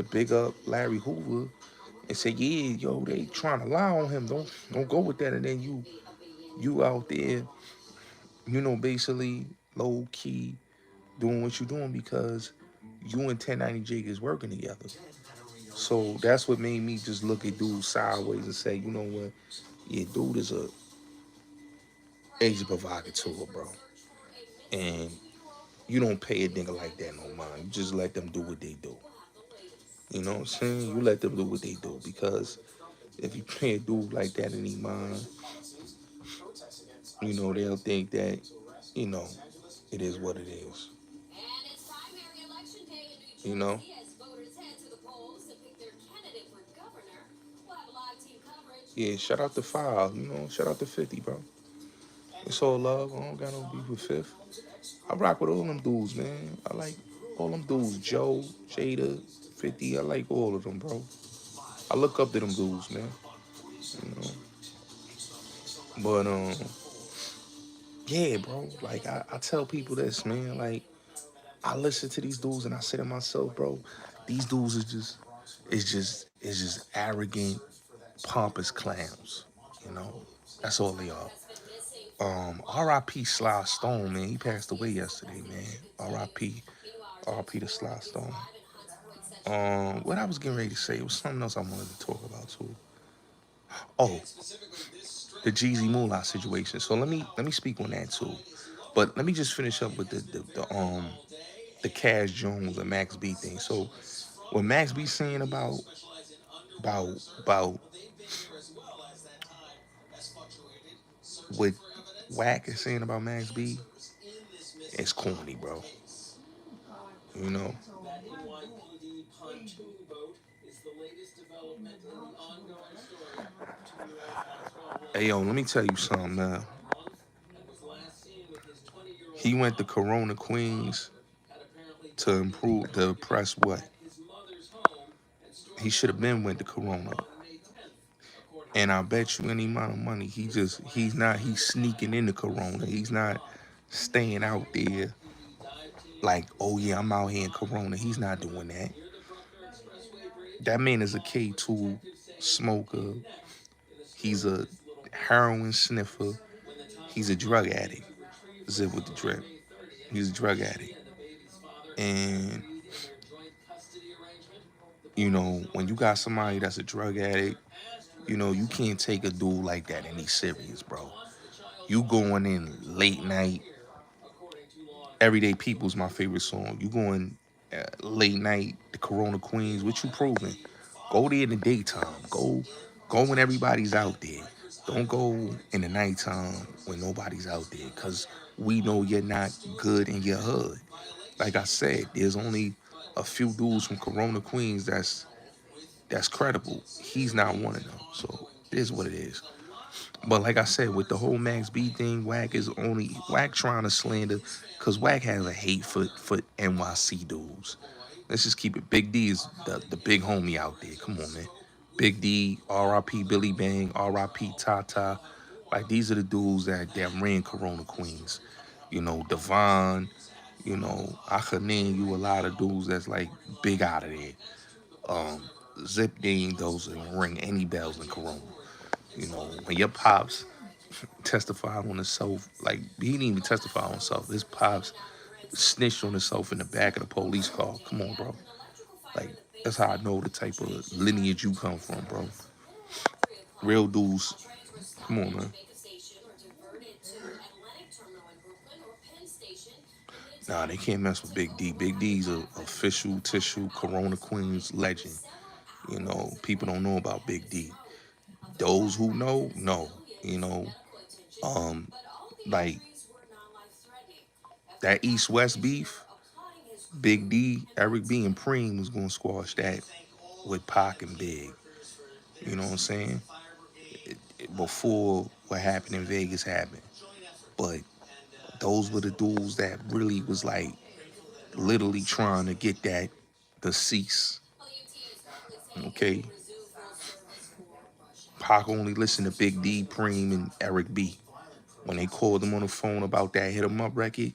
big up Larry Hoover and say, yeah, yo, they trying to lie on him. Don't go with that. And then you out there, basically low key doing what you're doing because you and 1090 Jake is working together. So that's what made me just look at dude sideways and say, you know what? Yeah, dude is a agent provocateur, bro. And you don't pay a nigga like that no mind. You just let them do what they do. You know what I'm saying? You let them do what they do because if you pay a dude like that any mind, they'll think that, you know, it is what it is. You know? Yeah, shout out to Five, shout out to 50, bro. It's all love. I don't got no beef with Fifth. I rock with all them dudes, man. I like all them dudes. Joe, Jada, 50. I like all of them, bro. I look up to them dudes, man. You know. But yeah, bro. Like I tell people this, man. Like I listen to these dudes and I say to myself, bro, these dudes is just arrogant, pompous clowns. You know. That's all they are. R.I.P. Sly Stone, man. He passed away yesterday, man. R.I.P. R.I.P. to Sly Stone. What I was getting ready to say, it was something else I wanted to talk about too. Oh, the Jeezy Moolah situation. So let me speak on that too. But let me just finish up with the Cash Jones and Max B thing. So what Max B saying about what Wack is saying about Max B, it's corny, bro. You know. Hey yo, let me tell you something now. He went to Corona Queens to improve to press what? He should have been went to Corona. And I bet you any amount of money, he's sneaking into Corona. He's not staying out there like, oh yeah, I'm out here in Corona. He's not doing that. That man is a K2 smoker. He's a heroin sniffer. He's a drug addict. Zip with the drip. He's a drug addict. And when you got somebody that's a drug addict, you can't take a dude like that any serious, bro. You going in late night, Everyday People's my favorite song. You going late night, the Corona Queens, what you proving? Go there in the daytime. Go when everybody's out there. Don't go in the nighttime when nobody's out there, because we know you're not good in your hood. Like I said, there's only a few dudes from Corona Queens that's credible. He's not one of them. So it is what it is. But like I said, with the whole Max B thing, Wack trying to slander, because Wack has a hate for NYC dudes. Let's just keep it. Big D is the big homie out there. Come on, man. Big D, R.I.P. Billy Bang, R.I.P. Tata. Like, these are the dudes that ran Corona Queens. Devon, I could name you a lot of dudes that's like big out of there. Um, Zip Dane, those that ring any bells in Corona. When your pops testified on himself, like, he didn't even testify on himself. His pops snitched on himself in the back of the police car. Come on, bro. Like, that's how I know the type of lineage you come from, bro. Real dudes. Come on, man. Nah, they can't mess with Big D. Big D's a official tissue Corona Queens legend. People don't know about Big D. Those who know. You know, um, like that East West beef, Big D, Eric B, and Preem was gonna squash that with Pac and Big. You know what I'm saying? Before what happened in Vegas happened. But those were the dudes that really was like literally trying to get that the cease. Okay. Pac only listened to Big D, Preem, and Eric B. When they called him on the phone about that Hit 'em Up record,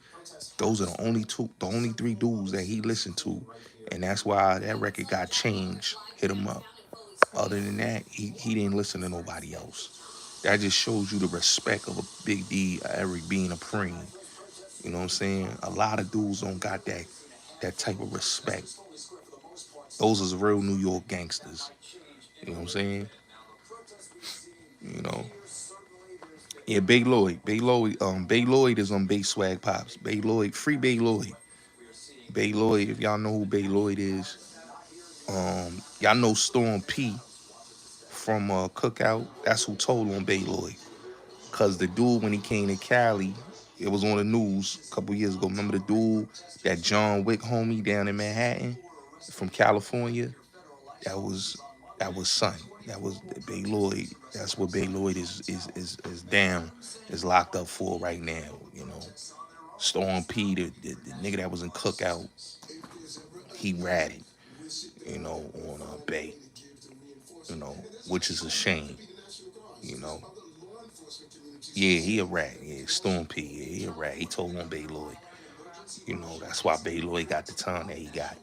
those are the only three dudes that he listened to. And that's why that record got changed, Hit 'em Up. Other than that, he didn't listen to nobody else. That just shows you the respect of a Big D, Eric B, and a Preem. You know what I'm saying? A lot of dudes don't got that type of respect. Those is real New York gangsters. You know what I'm saying? You know. Yeah, Bay Lloyd. Bay Lloyd is on Bay Swag Pops. Bay Lloyd, free Bay Lloyd. Bay Lloyd, if y'all know who Bay Lloyd is, y'all know Storm P from Cookout. That's who told on Bay Lloyd. Cause the dude, when he came to Cali, it was on the news a couple years ago. Remember the dude, that John Wick homie down in Manhattan from California? That was Son. That was Bay Lloyd. That's what Bay Lloyd is down, is locked up for right now. Storm P, the nigga that was in Cookout, he ratted, on Bay, which is a shame, you know. Yeah, he a rat. Yeah, Storm P. Yeah, he a rat. He told on Bay Lloyd. That's why Bay Lloyd got the time that he got.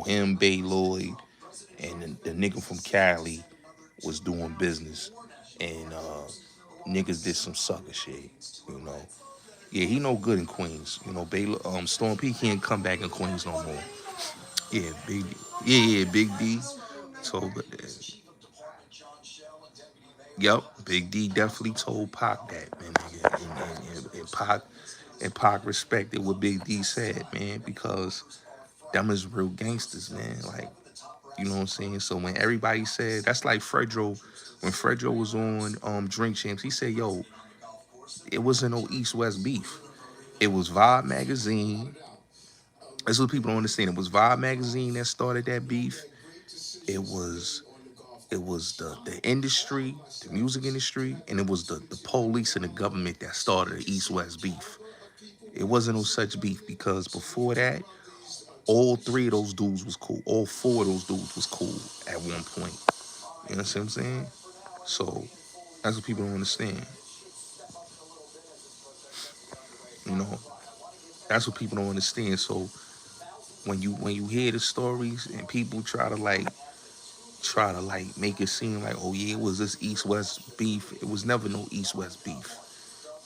Him, Bay Lloyd, and the nigga from Cali was doing business, and niggas did some sucker shit. You know. Yeah, he no good in Queens. Storm P can't come back in Queens no more. Yeah, Big D. Yeah, Big D. So, yep, Big D definitely told Pac that, man, nigga. And Pac respected what Big D said, man, because them is real gangsters, man. Like, you know what I'm saying? So when everybody said, that's like Fredro, when Fredro was on Drink Champs, he said, yo, it wasn't no East-West beef. It was Vibe Magazine. That's what people don't understand. It was Vibe Magazine that started that beef. It was the industry, the music industry, and it was the police and the government that started the East-West beef. It wasn't no such beef, because before that, all three of those dudes was cool. All four of those dudes was cool at one point. You know what I'm saying? So that's what people don't understand. You know, that's what people don't understand. So when you hear the stories and people try to make it seem like, oh yeah, it was this East West beef. It was never no East West beef.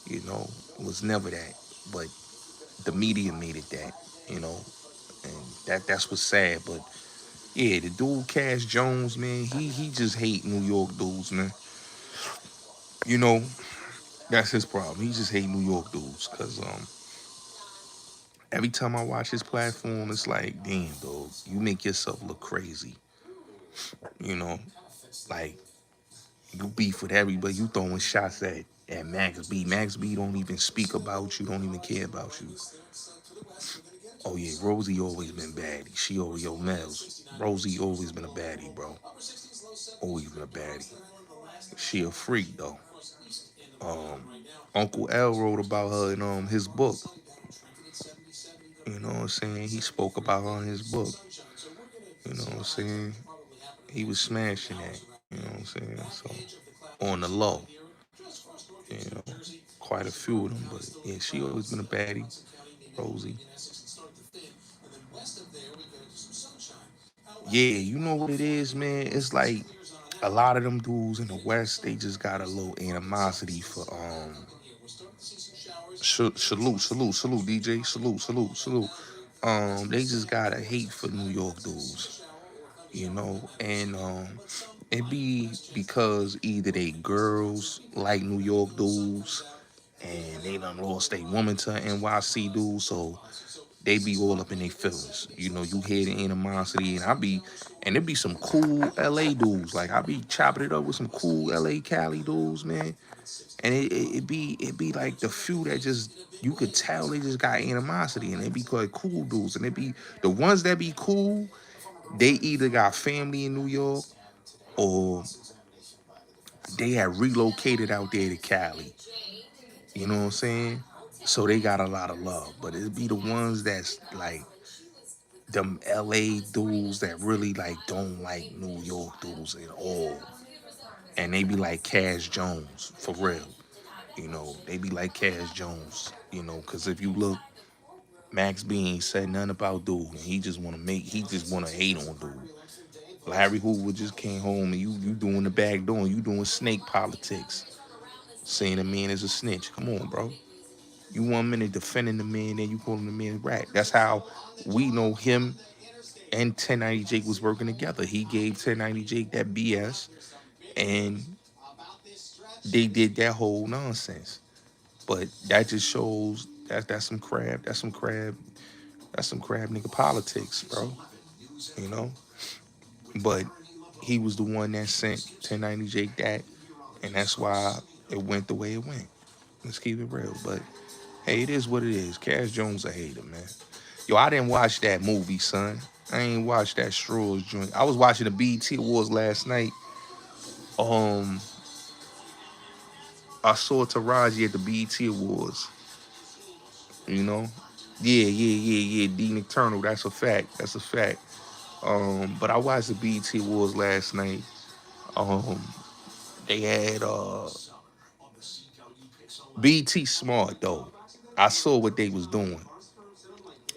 It was never that. But the media made it that. You know, That's what's sad. But yeah, the dude Cash Jones, man, he just hate New York dudes, man. You know, that's his problem. He just hate New York dudes. Cause every time I watch his platform, it's like, damn, dog, you make yourself look crazy. You know, like you beef with everybody, you throwing shots at Max B. Max B don't even speak about you, don't even care about you. Oh yeah, Rosie always been baddie. She always yo Mels. Rosie always been a baddie, bro. Always been a baddie. She a freak though. Um, Uncle L wrote about her in his book. You know what I'm saying? He spoke about her in his book. You know what I'm saying? He was smashing that. You know what I'm saying? So on the low, you know, quite a few of them. But yeah, she always been a baddie, Rosie. Yeah, you know what it is, man. It's like a lot of them dudes in the West, they just got a little animosity for salute, DJ, salute. They just got a hate for New York dudes, you know, and it be because either they girls like New York dudes and they done lost their woman to NYC dudes, so they be all up in their feelings. You know, you hear the animosity, and it be some cool LA dudes. Like I be chopping it up with some cool LA Cali dudes, man. And it be like the few that just you could tell they just got animosity, and they be called cool dudes, and it be the ones that be cool. They either got family in New York or they had relocated out there to Cali. You know what I'm saying? So they got a lot of love, but it be the ones that's like them LA dudes that really like don't like New York dudes at all. And they be like Cash Jones, for real. You know, they be like Cash Jones, you know, because if you look, Max B ain't said nothing about dude, and he just wanna hate on dude. Larry Hoover just came home and you doing the back door, you doing snake politics, saying a man is a snitch. Come on, bro. You 1 minute defending the man, then you calling the man a rat. That's how we know him and 1090 Jake was working together. He gave 1090 Jake that BS, and they did that whole nonsense. But that just shows that's some crab. That's some crab. That's some crab nigga politics, bro. You know. But he was the one that sent 1090 Jake that, and that's why it went the way it went. Let's keep it real. But hey, it is what it is. Cash Jones a hater, man. Yo, I didn't watch that movie, son. I ain't watched that Straws joint. I was watching the BET Awards last night. Um, I saw Taraji at the BET Awards. You know, yeah. D Nocturnal. That's a fact. That's a fact. But I watched the BET Awards last night. Um, they had BET smart though. I saw what they was doing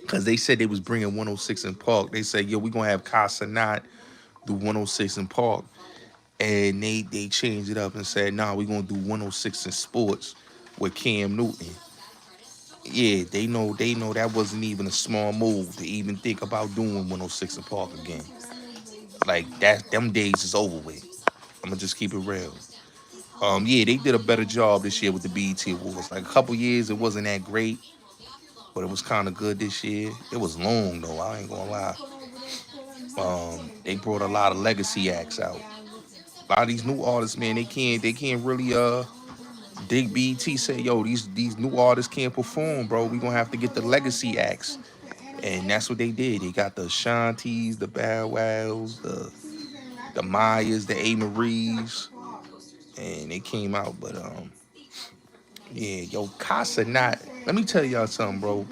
because they said they was bringing 106 in Park. They said, yo, we gonna have Casa Not do 106 in Park, and they changed it up and said, nah, we gonna do 106 in Sports with Cam Newton. Yeah, they know that wasn't even a small move to even think about doing 106 in Park again. Like that, them days is over with. I'm gonna just keep it real. Yeah, they did a better job this year with the BET Awards. Like a couple years, it wasn't that great, but it was kind of good this year. It was long though. I ain't gonna lie. They brought a lot of legacy acts out. A lot of these new artists, man, they can't really Dig BT said, yo, these new artists can't perform, bro. We gonna have to get the legacy acts. And that's what they did. They got the Shanties, the Bow Wows, the Mayas, the A Maries, and they came out. But yeah, yo, Casa not. Let me tell y'all something, bro.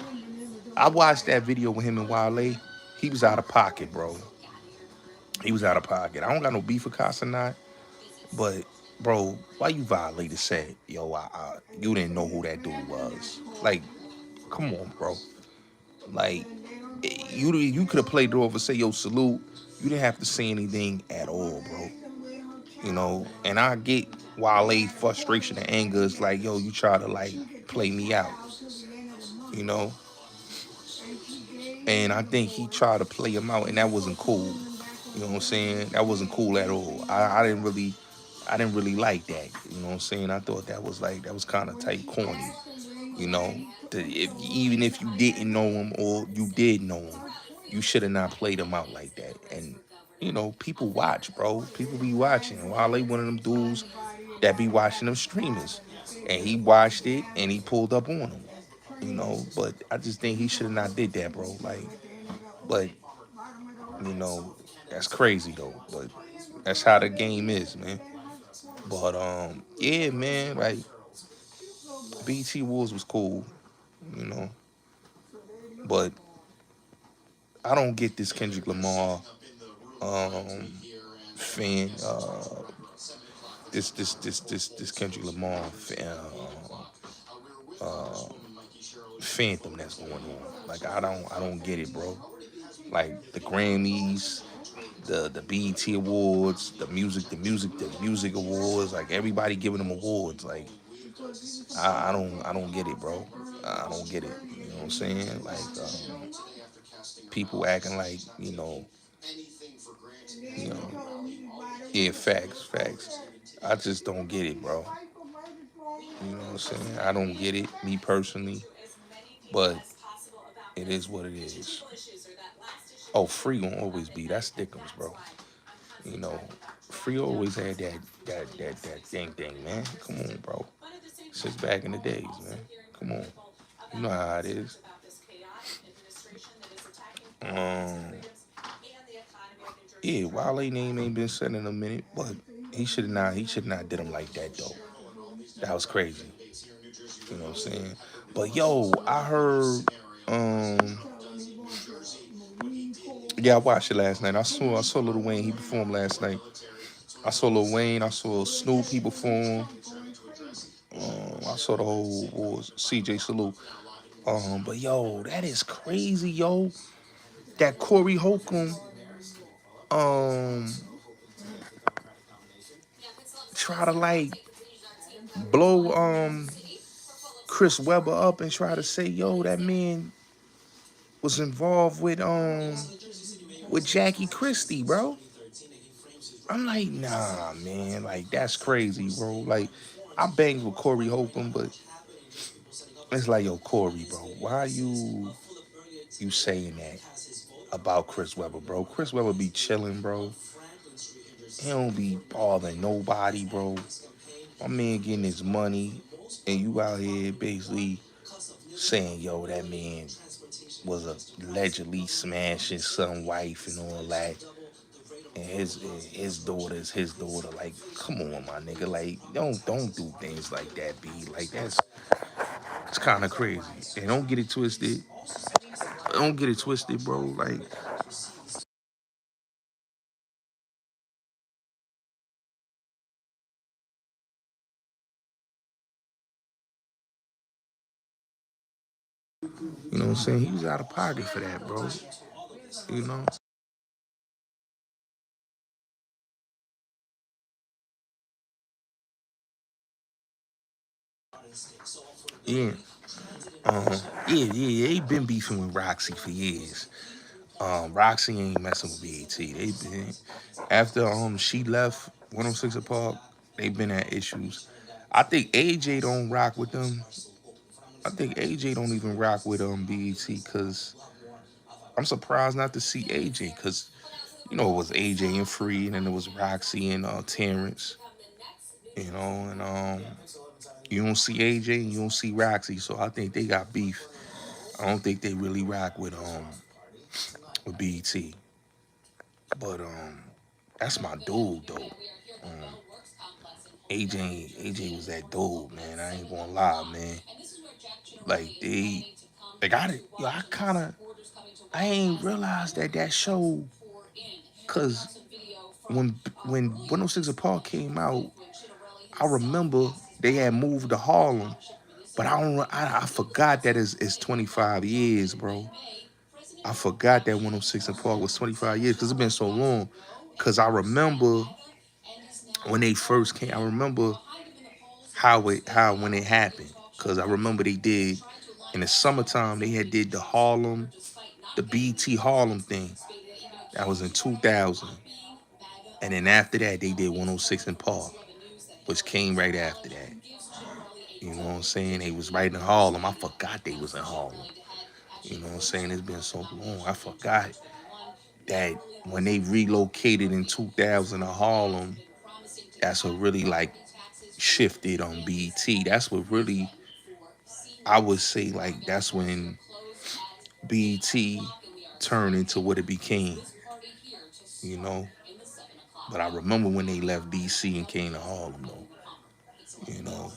I watched that video with him and Wale. He was out of pocket, bro. He was out of pocket. I don't got no beef with Casa not, but bro, why you violated said, yo, you didn't know who that dude was. Like, come on, bro. Like, you could have played it off and say, yo, salute. You didn't have to say anything at all, bro. You know, and I get Wale frustration and anger is like, yo, you try to like play me out. You know, And I think he tried to play him out, and that wasn't cool. You know what I'm saying? That wasn't cool at all. I didn't really like that. You know what I'm saying? I thought that was kind of type corny. You know, even if you didn't know him or you did know him, you should have not played him out like that. And you know, people watch, bro. People be watching. Wale one of them dudes that be watching them streamers, and he watched it and he pulled up on him. You know, but I just think he should have not did that, bro. Like, but you know, that's crazy though. But that's how the game is, man. But yeah, man, like BT Wars was cool, you know. But I don't get this Kendrick Lamar um fan this Kendrick Lamar phantom that's going on. Like I don't get it, bro. Like the Grammys, the BET Awards, the music awards, like everybody giving them awards. Like I don't get it, bro. I don't get it. You know what I'm saying? Like people acting like you know, yeah, facts. I just don't get it, bro. You know what I'm saying? I don't get it, me personally, but it is what it is. Oh, Free gonna always be that's Dickens, bro. You know, Free always had that thing, man. Come on, bro. Since back in the days, man. Come on. You know how it is. Um, yeah, Wale name ain't been said in a minute, but he should not did him like that though. That was crazy. You know what I'm saying? But yo, I heard yeah, I watched it last night. I saw Lil Wayne, he performed last night. I saw Lil Wayne, I saw Snoop, he performed. I saw the whole was CJ Salute. But yo, that is crazy, yo. That Corey Holcomb um try to like blow Chris Webber up and try to say, yo, that man was involved with Jackie Christie, bro. I'm like, nah, man, like that's crazy, bro. Like, I banged with Corey Holcomb, but it's like, yo, Corey, bro, why you saying that about Chris Webber, bro? Chris Webber be chilling, bro. He don't be bothering nobody, bro. My man getting his money, and you out here basically saying, yo, that man was allegedly smashing some wife and all that. And his daughter is his daughter. Like, come on, my nigga. Like, don't do things like that, B. Like that's it's kind of crazy. And don't get it twisted. Don't get it twisted, bro. Like, you know what I'm saying? He was out of pocket for that, bro. You know? Yeah. Yeah. They been beefing with Roxy for years. Roxy ain't messing with BET. They been after she left 106 Park, they been at issues. I think AJ don't rock with them. I think AJ don't even rock with BET because I'm surprised not to see AJ because you know it was AJ and Free and then there was Roxy and Terrence, you know, and you don't see AJ and you don't see Roxy, so I think they got beef. I don't think they really rock with BET, but that's my dude though. Um, AJ was that dude, man. I ain't gonna lie, man. Like they got it. Yo, I ain't realized that show, cause when 106 Apart came out, I remember they had moved to Harlem, but I forgot that it's 25 years, bro. I forgot that 106 Apart was 25 years because it's been so long. Cause I remember when they first came, I remember how when it happened. Cause I remember they did in the summertime they had did the Harlem the BT Harlem thing. That was in 2000. And then after that, they did 106 in Park, which came right after that. You know what I'm saying? They was right in Harlem. I forgot they was in Harlem. You know what I'm saying? It's been so long. I forgot that when they relocated in 2000 to Harlem, that's what really like shifted on BET. That's what really, I would say, like, that's when BET turned into what it became, you know? But I remember when they left DC and came to Harlem, though, you know?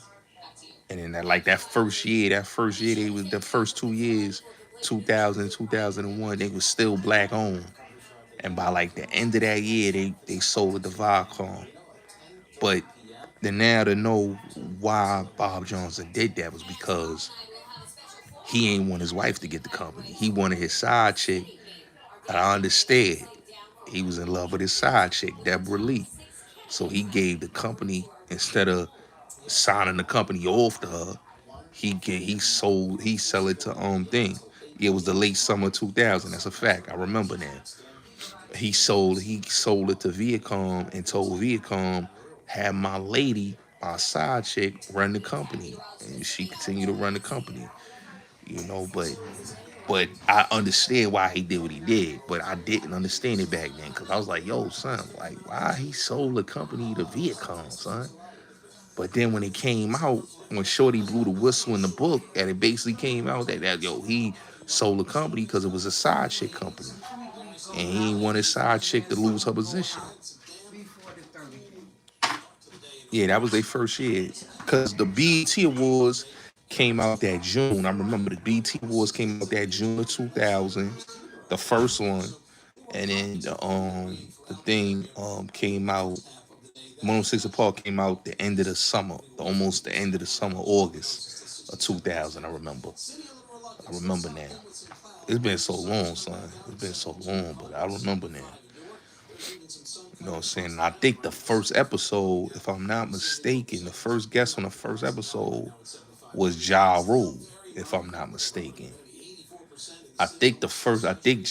And then that first year, they was the first 2 years, 2000, 2001, they was still black owned. And by like the end of that year, they sold it to Viacom. But then now to know why Bob Johnson did that was because he ain't want his wife to get the company. He wanted his side chick. And I understand. He was in love with his side chick, Deborah Lee. So he gave the company, instead of signing the company off to her, he sell it to thing. It was the late summer 2000. That's a fact. I remember now. He sold it to Viacom and told Viacom, have my lady, my side chick, run the company. And she continued to run the company. You know, but I understand why he did what he did, but I didn't understand it back then because I was like, yo, son, like, why he sold the company to Viacom, son? But then when it came out, when Shorty blew the whistle in the book, and it basically came out that yo, he sold the company because it was a side chick company. And he didn't want his side chick to lose her position. Yeah, that was their first year. Because the BET Awards came out that June. I remember the BET Awards came out that June of 2000, the first one. And then the thing came out, 106 Apart came out the end of the summer, almost the end of the summer, August of 2000, I remember. I remember now. It's been so long, son. It's been so long, but I remember now. You know what I'm saying? And I think the first episode, if I'm not mistaken, the first guest on the first episode was Ja Rule, if I'm not mistaken. I think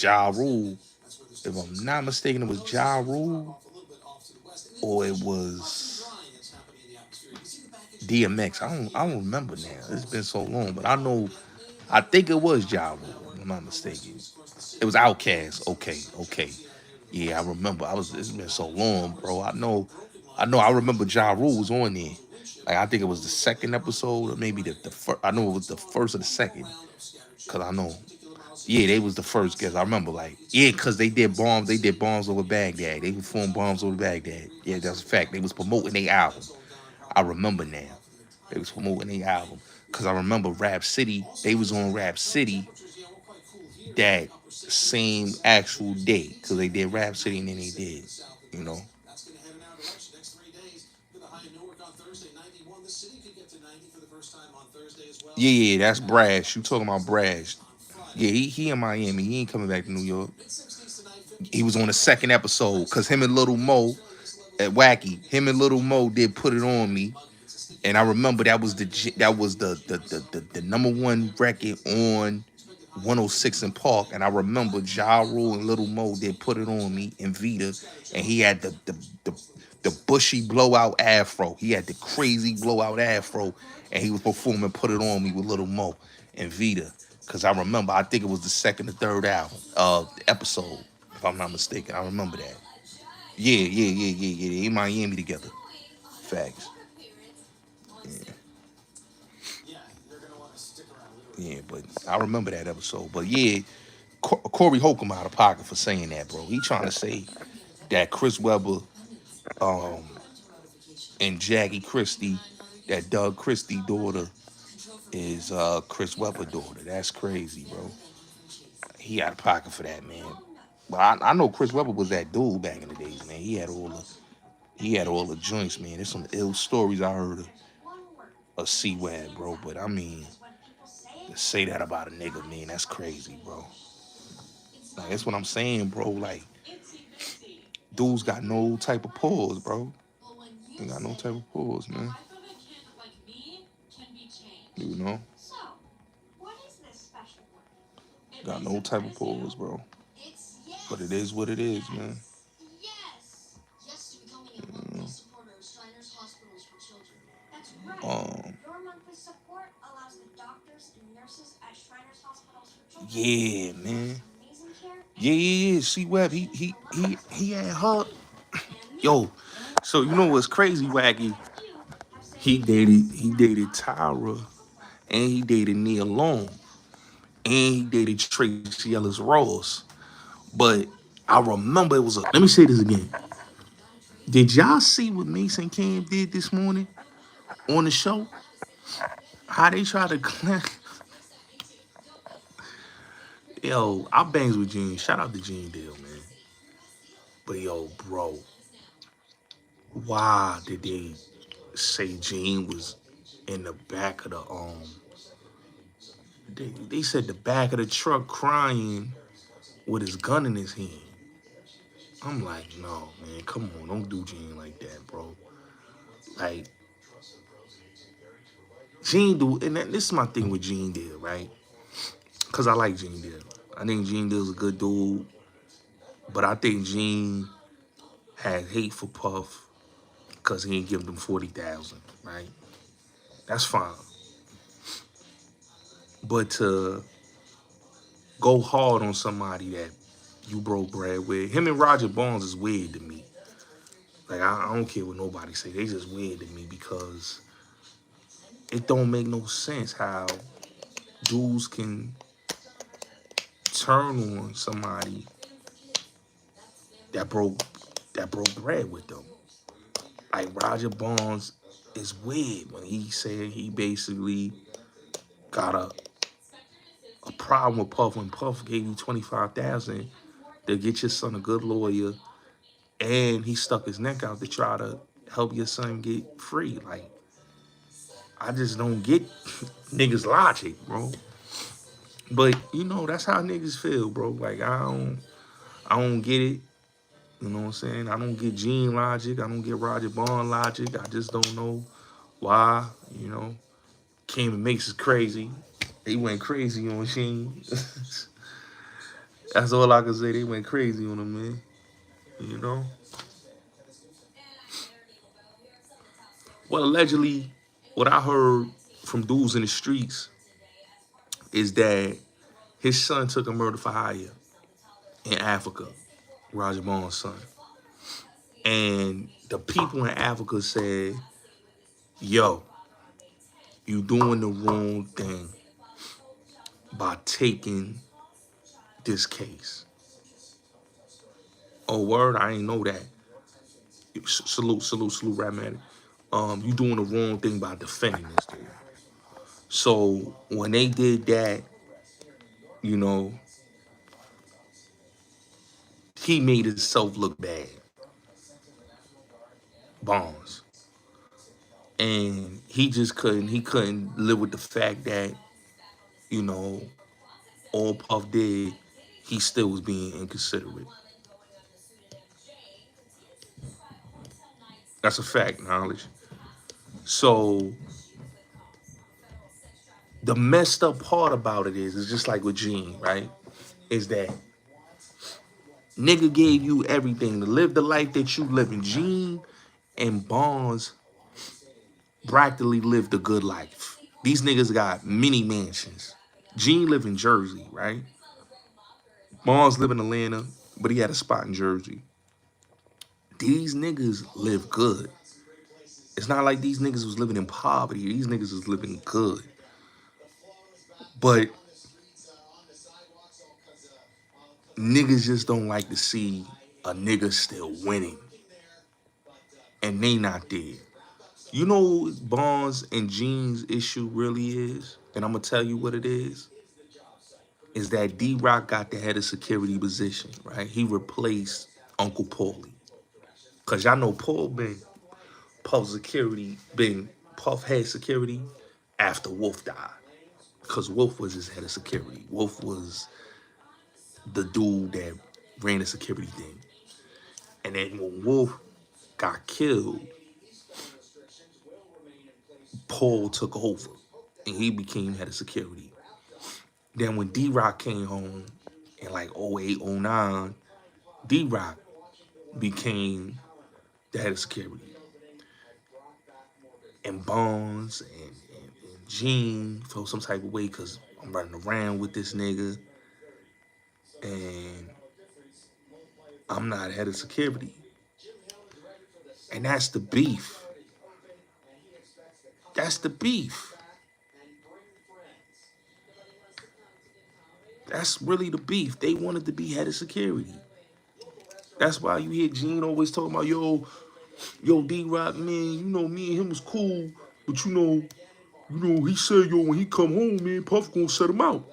Ja Rule, if I'm not mistaken, it was Ja Rule or it was DMX. I don't remember now. It's been so long, but I think it was Ja Rule, if I'm not mistaken. It was Outkast. Okay. Yeah, I remember. It's been so long, bro. I remember Ja Rule was on there. Like I think it was the second episode, or maybe the first. I know it was the first or the second, cause I know. Yeah, they was the first guys. I remember, like, yeah, cause they did bombs. They did bombs over Baghdad. They performed bombs over Baghdad. Yeah, that's a fact. They was promoting their album. I remember now. They was promoting their album, cause I remember Rap City. They was on Rap City that same actual day, cause they did Rap City and then they did, you know. Yeah, that's Brash. You talking about Brash? Yeah, he in Miami. He ain't coming back to New York. He was on the second episode because him and Little Mo at Wacky, him and Little Mo did Put It On Me, and I remember that was the number one record on 106 in Park, and I remember Ja Rule and Little Mo did Put It On Me in Vita, and he had the bushy blowout afro. He had the crazy blowout afro, and he was performing Put It On Me with Little Mo and Vita. Cause I remember, I think it was the second or third album, episode, if I'm not mistaken. I remember that. Yeah. They in Miami together. Facts. Yeah. Yeah, but I remember that episode. But yeah, Corey Holcomb out of pocket for saying that, bro. He trying to say that Chris Webber um, and Jackie Christie, that Doug Christie daughter is Chris Webber daughter. That's crazy, bro. He out of pocket for that, man. But I know Chris Webber was that dude back in the days, man. He had all the joints, man. There's some ill stories I heard of C-Wab, bro. But I mean, to say that about a nigga, man, that's crazy, bro. Like that's what I'm saying, bro. Like dudes got no type of pause, bro. They got no type of pause, man. You know. Got no type of pause, bro. But it is what it is, man. Um, yeah, man. Yeah. C Web, he had her. Yo, so you know what's crazy, Wacky? He dated Tyra, and he dated Nia Long, and he dated Tracy Ellis Ross. But I remember it was a. Let me say this again. Did y'all see what Mason Cam did this morning on the show? How they try to claim. Yo, I bangs with Gene. Shout out to Gene Deal, man. But yo, bro, why did they say Gene was in the back of the they said the back of the truck crying with his gun in his hand. I'm like, no, man, come on, don't do Gene like that, bro. Like, Gene do, and this is my thing with Gene Deal, right? Because I like Gene Deal. I think Gene Deal's a good dude, but I think Gene had hate for Puff because he ain't give them 40,000, right? That's fine. But to go hard on somebody that you broke bread with, him and Roger Barnes is weird to me. Like, I don't care what nobody say. They just weird to me because it don't make no sense how dudes can turn on somebody that broke bread with them. Like Roger Barnes is weird when he said he basically got a problem with Puff when Puff gave you 25,000 to get your son a good lawyer, and he stuck his neck out to try to help your son get free. Like, I just don't get niggas logic, bro. But you know, that's how niggas feel, bro. Like, I don't get it. You know what I'm saying? I don't get Gene logic. I don't get Roger Bond logic. I just don't know why, you know. Came and makes us crazy. They went crazy on Sheen. That's all I can say. They went crazy on him, man. You know? Well, allegedly, what I heard from dudes in the streets is that his son took a murder for hire in Africa, Roger Bond's son. And the people in Africa said, yo, you doing the wrong thing by taking this case. Oh, word, I ain't know that. Salute, Rap Manny. You doing the wrong thing by defending this dude. So when they did that, you know, he made himself look bad. Bonds. And he couldn't live with the fact that, you know, all Puff did, he still was being inconsiderate. That's a fact, knowledge. So the messed up part about it is just like with Gene, right? Is that nigga gave you everything to live the life that you live in. Gene and Bonds practically lived a good life. These niggas got mini mansions. Gene lived in Jersey, right? Bonds live in Atlanta, but he had a spot in Jersey. These niggas live good. It's not like these niggas was living in poverty. These niggas was living good. But niggas just don't like to see a nigga still winning. And they not there. You know what Bonds and Gene's issue really is? And I'm going to tell you what it is that D-Rock got the head of security position, right? He replaced Uncle Paulie. Because y'all know Puff head security after Wolf died. Because Wolf was his head of security. Wolf was the dude that ran the security thing. And then when Wolf got killed, Paul took over and he became head of security. Then when D-Rock came home in like 08, 09, D-Rock became the head of security. And Bones and Gene felt some type of way because I'm running around with this nigga and I'm not head of security. And that's the beef. That's the beef. That's really the beef. They wanted to be head of security. That's why you hear Gene always talking about, yo, D-Rock, man, you know, me and him was cool, but you know, he said, yo, when he come home, man, Puff gonna set him out.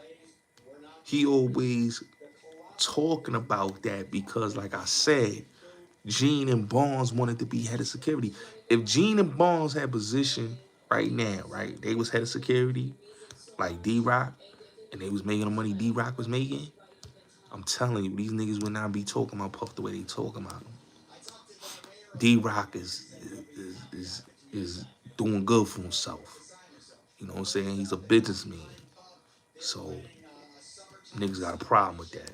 He always talking about that because, like I said, Gene and Barnes wanted to be head of security. If Gene and Barnes had position right now, right, they was head of security, like D-Rock, and they was making the money D-Rock was making, I'm telling you, these niggas would not be talking about Puff the way they talking about him. D-Rock is doing good for himself. You know what I'm saying? He's a businessman. So niggas got a problem with that.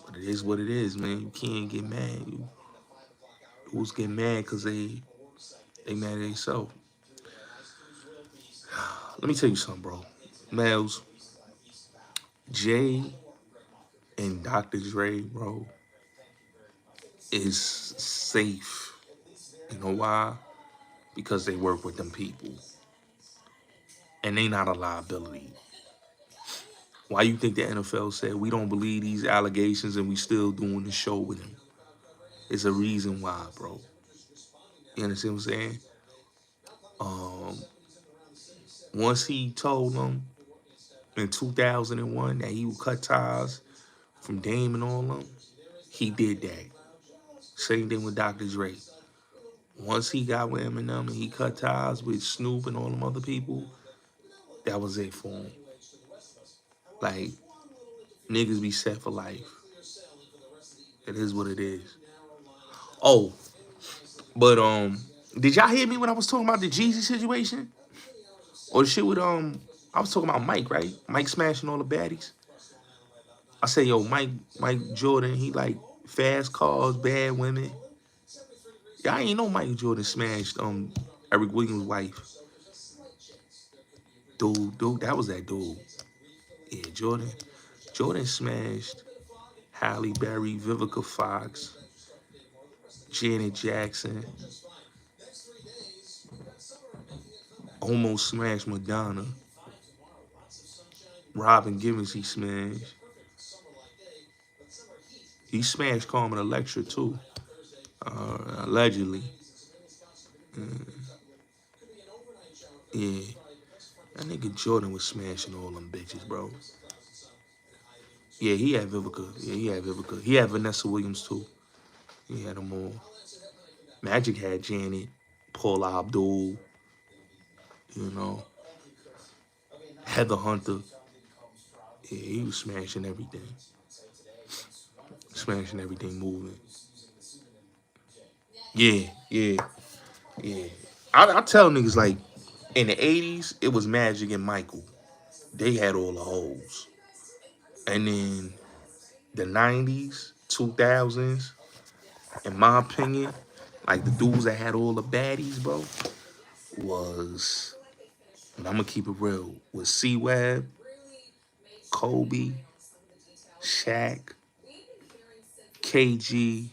But it is what it is, man. You can't get mad. You who's getting mad because they mad at themselves. Let me tell you something, bro. Mels, Jay and Dr. Dre, bro, is safe. You know why? Because they work with them people. And they not a liability. Why you think the NFL said we don't believe these allegations and we still doing the show with him? It's a reason why, bro. You understand what I'm saying? Once he told them in 2001 that he would cut ties from Dame and all them, he did that. Same thing with Dr. Dre. Once he got with Eminem and he cut ties with Snoop and all them other people, that was it for him. Like, niggas be set for life. It is what it is. Oh, but did y'all hear me when I was talking about the Jeezy situation? Or the shit with I was talking about Mike, right? Mike smashing all the baddies. I say, yo, Mike Jordan, he like fast cars, bad women. Y'all ain't know Mike Jordan smashed Eric Williams' wife. Dude, that was that dude. Yeah, Jordan smashed Halle Berry, Vivica Fox, Janet Jackson, almost smashed Madonna. Robin Givens, he smashed. He smashed Carmen Electra too, allegedly. Yeah, that nigga Jordan was smashing all them bitches, bro. Yeah, he had Vivica. Yeah, he had Vivica. He had Vanessa Williams too. He had them all. Magic had Janet, Paula Abdul, you know, Heather Hunter. Yeah, he was smashing everything. Smashing everything moving. Yeah. I tell niggas, like, in the 80s, it was Magic and Michael. They had all the hoes. And then the 90s, 2000s, in my opinion, like the dudes that had all the baddies, bro, was, and I'm gonna keep it real, was C-Web, Kobe, Shaq, KG,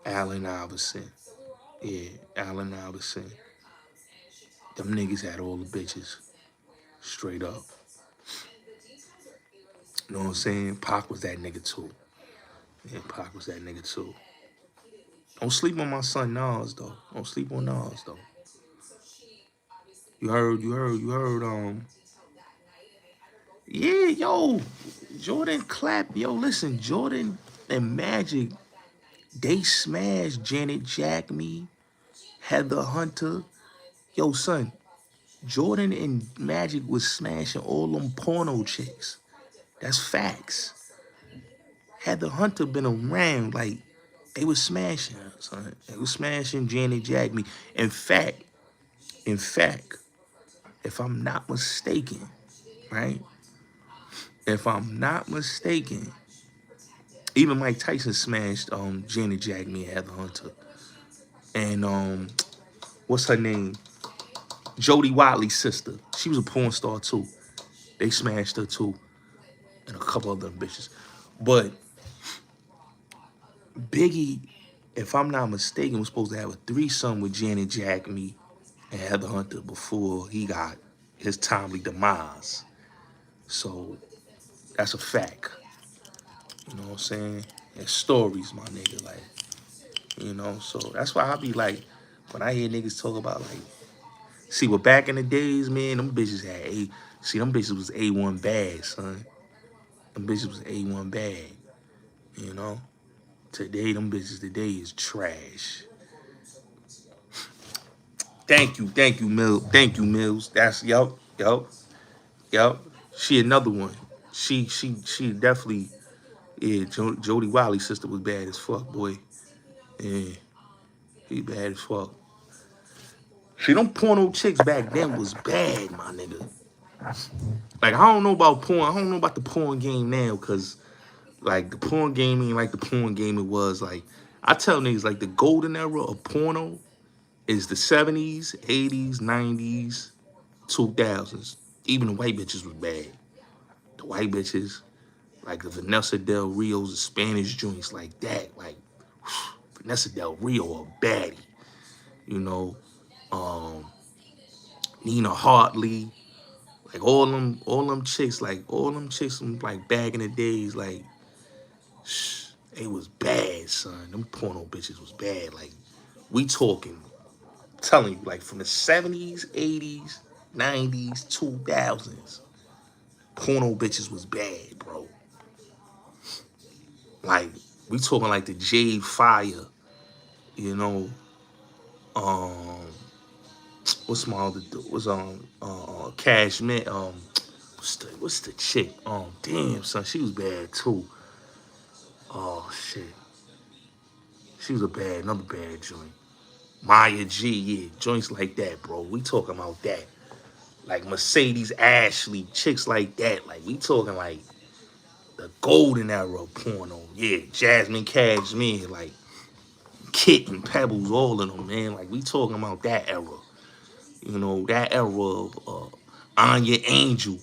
Allen Iverson. Yeah, Allen Iverson. Them niggas had all the bitches. Straight up. You know what I'm saying? Pac was that nigga too. Yeah, Pac was that nigga too. Don't sleep on my son Nas though. Don't sleep on Nas though. You heard. Yeah, yo, Jordan clap. Yo, listen, Jordan and Magic, they smashed Janet Jack Me, Heather Hunter. Yo, son, Jordan and Magic was smashing all them porno chicks. That's facts. Heather Hunter been around, like, they was smashing her, son. They was smashing Janet Jack Me. In fact, if I'm not mistaken, right? If I'm not mistaken, even Mike Tyson smashed Janet Jackson and Heather Hunter. And what's her name? Jodie Watley's sister. She was a porn star too. They smashed her too. And a couple other bitches. But Biggie, if I'm not mistaken, was supposed to have a threesome with Janet Jackson and Heather Hunter before he got his timely demise. So that's a fact. You know what I'm saying? And stories, my nigga. Like, you know, so that's why I be like, when I hear niggas talk about like, see, but back in the days, man, them bitches had them bitches was A1 bad, son. Them bitches was A1 bad, you know? Today, them bitches today is trash. Thank you, Mills. That's, yup. She another one. She definitely, yeah, Jodie Wiley's sister was bad as fuck, boy. Yeah, he bad as fuck. See, them porno chicks back then was bad, my nigga. Like, I don't know about porn. I don't know about the porn game now, because, like, the porn game ain't like the porn game it was. Like, I tell niggas, like, the golden era of porno is the 70s, 80s, 90s, 2000s. Even the white bitches was bad. The white bitches, like the Vanessa Del Rio's, the Spanish joints like that. Like, Vanessa Del Rio, a baddie. You know, um, Nina Hartley, like all them chicks from like back in the days, like, they was bad, son. Them porno bitches was bad. Like, we talking, telling you, like from the 70s, 80s, 90s, 2000s, porno bitches was bad, bro. Like, we talking like the Jade Fire, you know, um, what's my other, was Cashmere, what's the chick? Damn, son, she was bad too. Oh shit, she was another bad joint. Maya G, yeah, joints like that, bro. We talking about that. Like Mercedes Ashley, chicks like that. Like, we talking like the golden era of porno. Yeah, Jasmine Cashmere, like Kit and Pebbles, all of them, man. Like, we talking about that era. You know, that era of Anya Angel.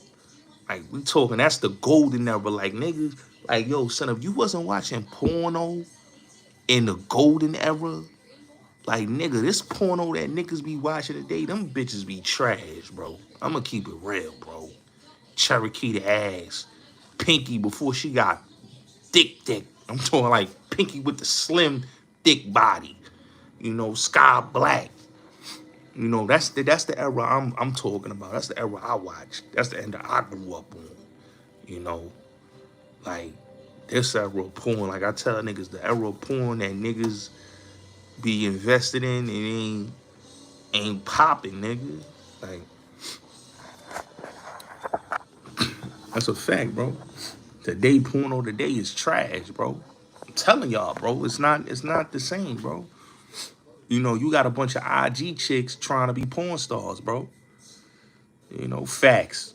Like, we talking, that's the golden era. Like, niggas, like, yo, son, if you wasn't watching porno in the golden era, like, nigga, this porno that niggas be watching today, them bitches be trash, bro. I'ma keep it real, bro. Cherokee the ass. Pinky before she got thick. I'm talking like Pinky with the slim, thick body. You know, Sky Black. You know, that's the era I'm talking about. That's the era I watched. That's the era I grew up on. You know, like, this era of porn. Like, I tell niggas, the era of porn that niggas be invested in, it ain't popping, nigga. Like, that's a fact, bro. Today porno today is trash, bro. I'm telling y'all, bro. It's not the same, bro. You know, you got a bunch of IG chicks trying to be porn stars, bro. You know, facts,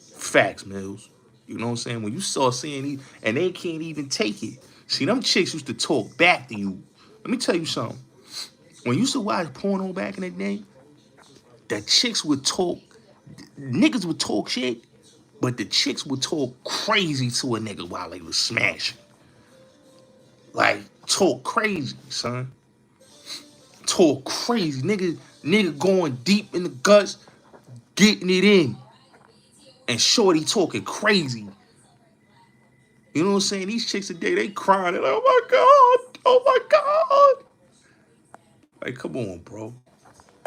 Mills. You know what I'm saying? When you start seeing these, and they can't even take it. See, them chicks used to talk back to you. Let me tell you something. When you used to watch porno back in the day, the chicks would talk, niggas would talk shit, but the chicks would talk crazy to a nigga while they was smashing. Like, talk crazy, son. Talk crazy. Nigga going deep in the guts, getting it in. And shorty talking crazy. You know what I'm saying? These chicks today, they crying. They're like, oh my God. Oh my God. Like, come on, bro.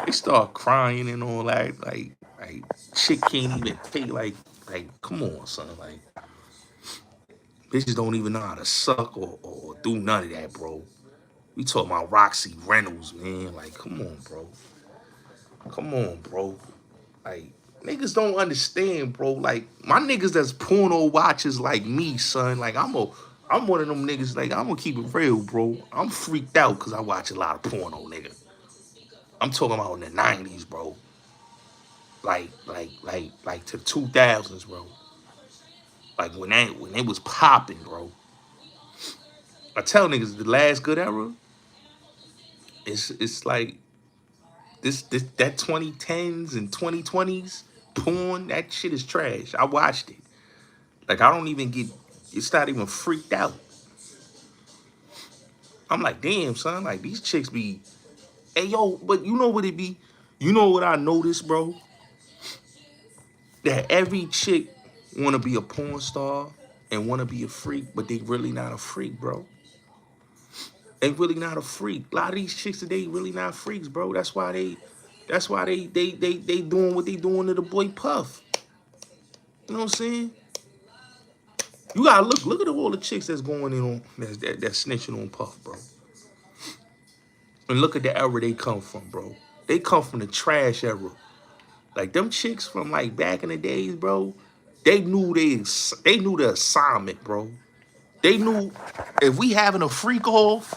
They start crying and all that. Like chick can't even pay. Like, come on, son. Like, bitches don't even know how to suck or do none of that, bro. We talking about Roxy Reynolds, man. Like, come on, bro. Come on, bro. Like, niggas don't understand, bro. Like, my niggas that's porno watchers like me, son. Like, I'm one of them niggas, like, I'm gonna keep it real, bro. I'm freaked out because I watch a lot of porno, nigga. I'm talking about in the 90s, bro. Like to the 2000s, bro. Like when it was popping, bro. I tell niggas the last good era, it's like this that 2010s and 2020s porn, that shit is trash. I watched it. Like I don't even get, it's not even freaked out. I'm like, damn, son, like these chicks be, hey yo, but you know what it be? You know what I noticed, bro? That every chick wanna be a porn star and wanna be a freak, but they really not a freak, bro. They really not a freak. A lot of these chicks today really not freaks, bro. That's why they doing what they doing to the boy Puff. You know what I'm saying? You gotta look at all the chicks that's going in on that's snitching on Puff, bro. And look at the era they come from, bro. They come from the trash era. Like them chicks from like back in the days, bro. They knew the assignment, bro. They knew if we having a freak off,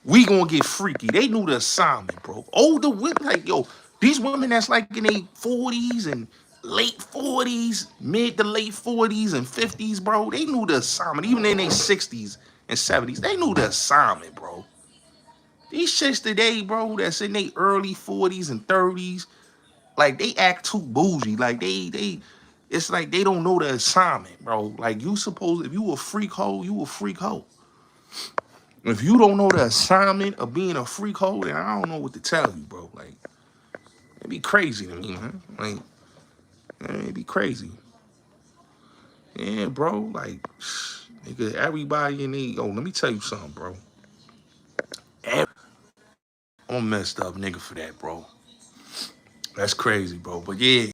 we gonna get freaky. They knew the assignment, bro. Older women, like, yo, these women that's like in their 40s and late 40s, mid to late 40s and 50s, bro, they knew the assignment. Even in their 60s and 70s, they knew the assignment, bro. These chicks today, bro, that's in their early 40s and 30s, like they act too bougie. Like it's like they don't know the assignment, bro. Like you supposed, if you a freak hoe, you a freak hoe. If you don't know the assignment of being a freak hoe, then I don't know what to tell you, bro. Like, it'd be crazy to me, man. Like, it'd be crazy. Yeah, bro. Like, nigga, everybody in the, oh, let me tell you something, bro. I'm a messed up nigga for that, bro. That's crazy, bro. But yeah,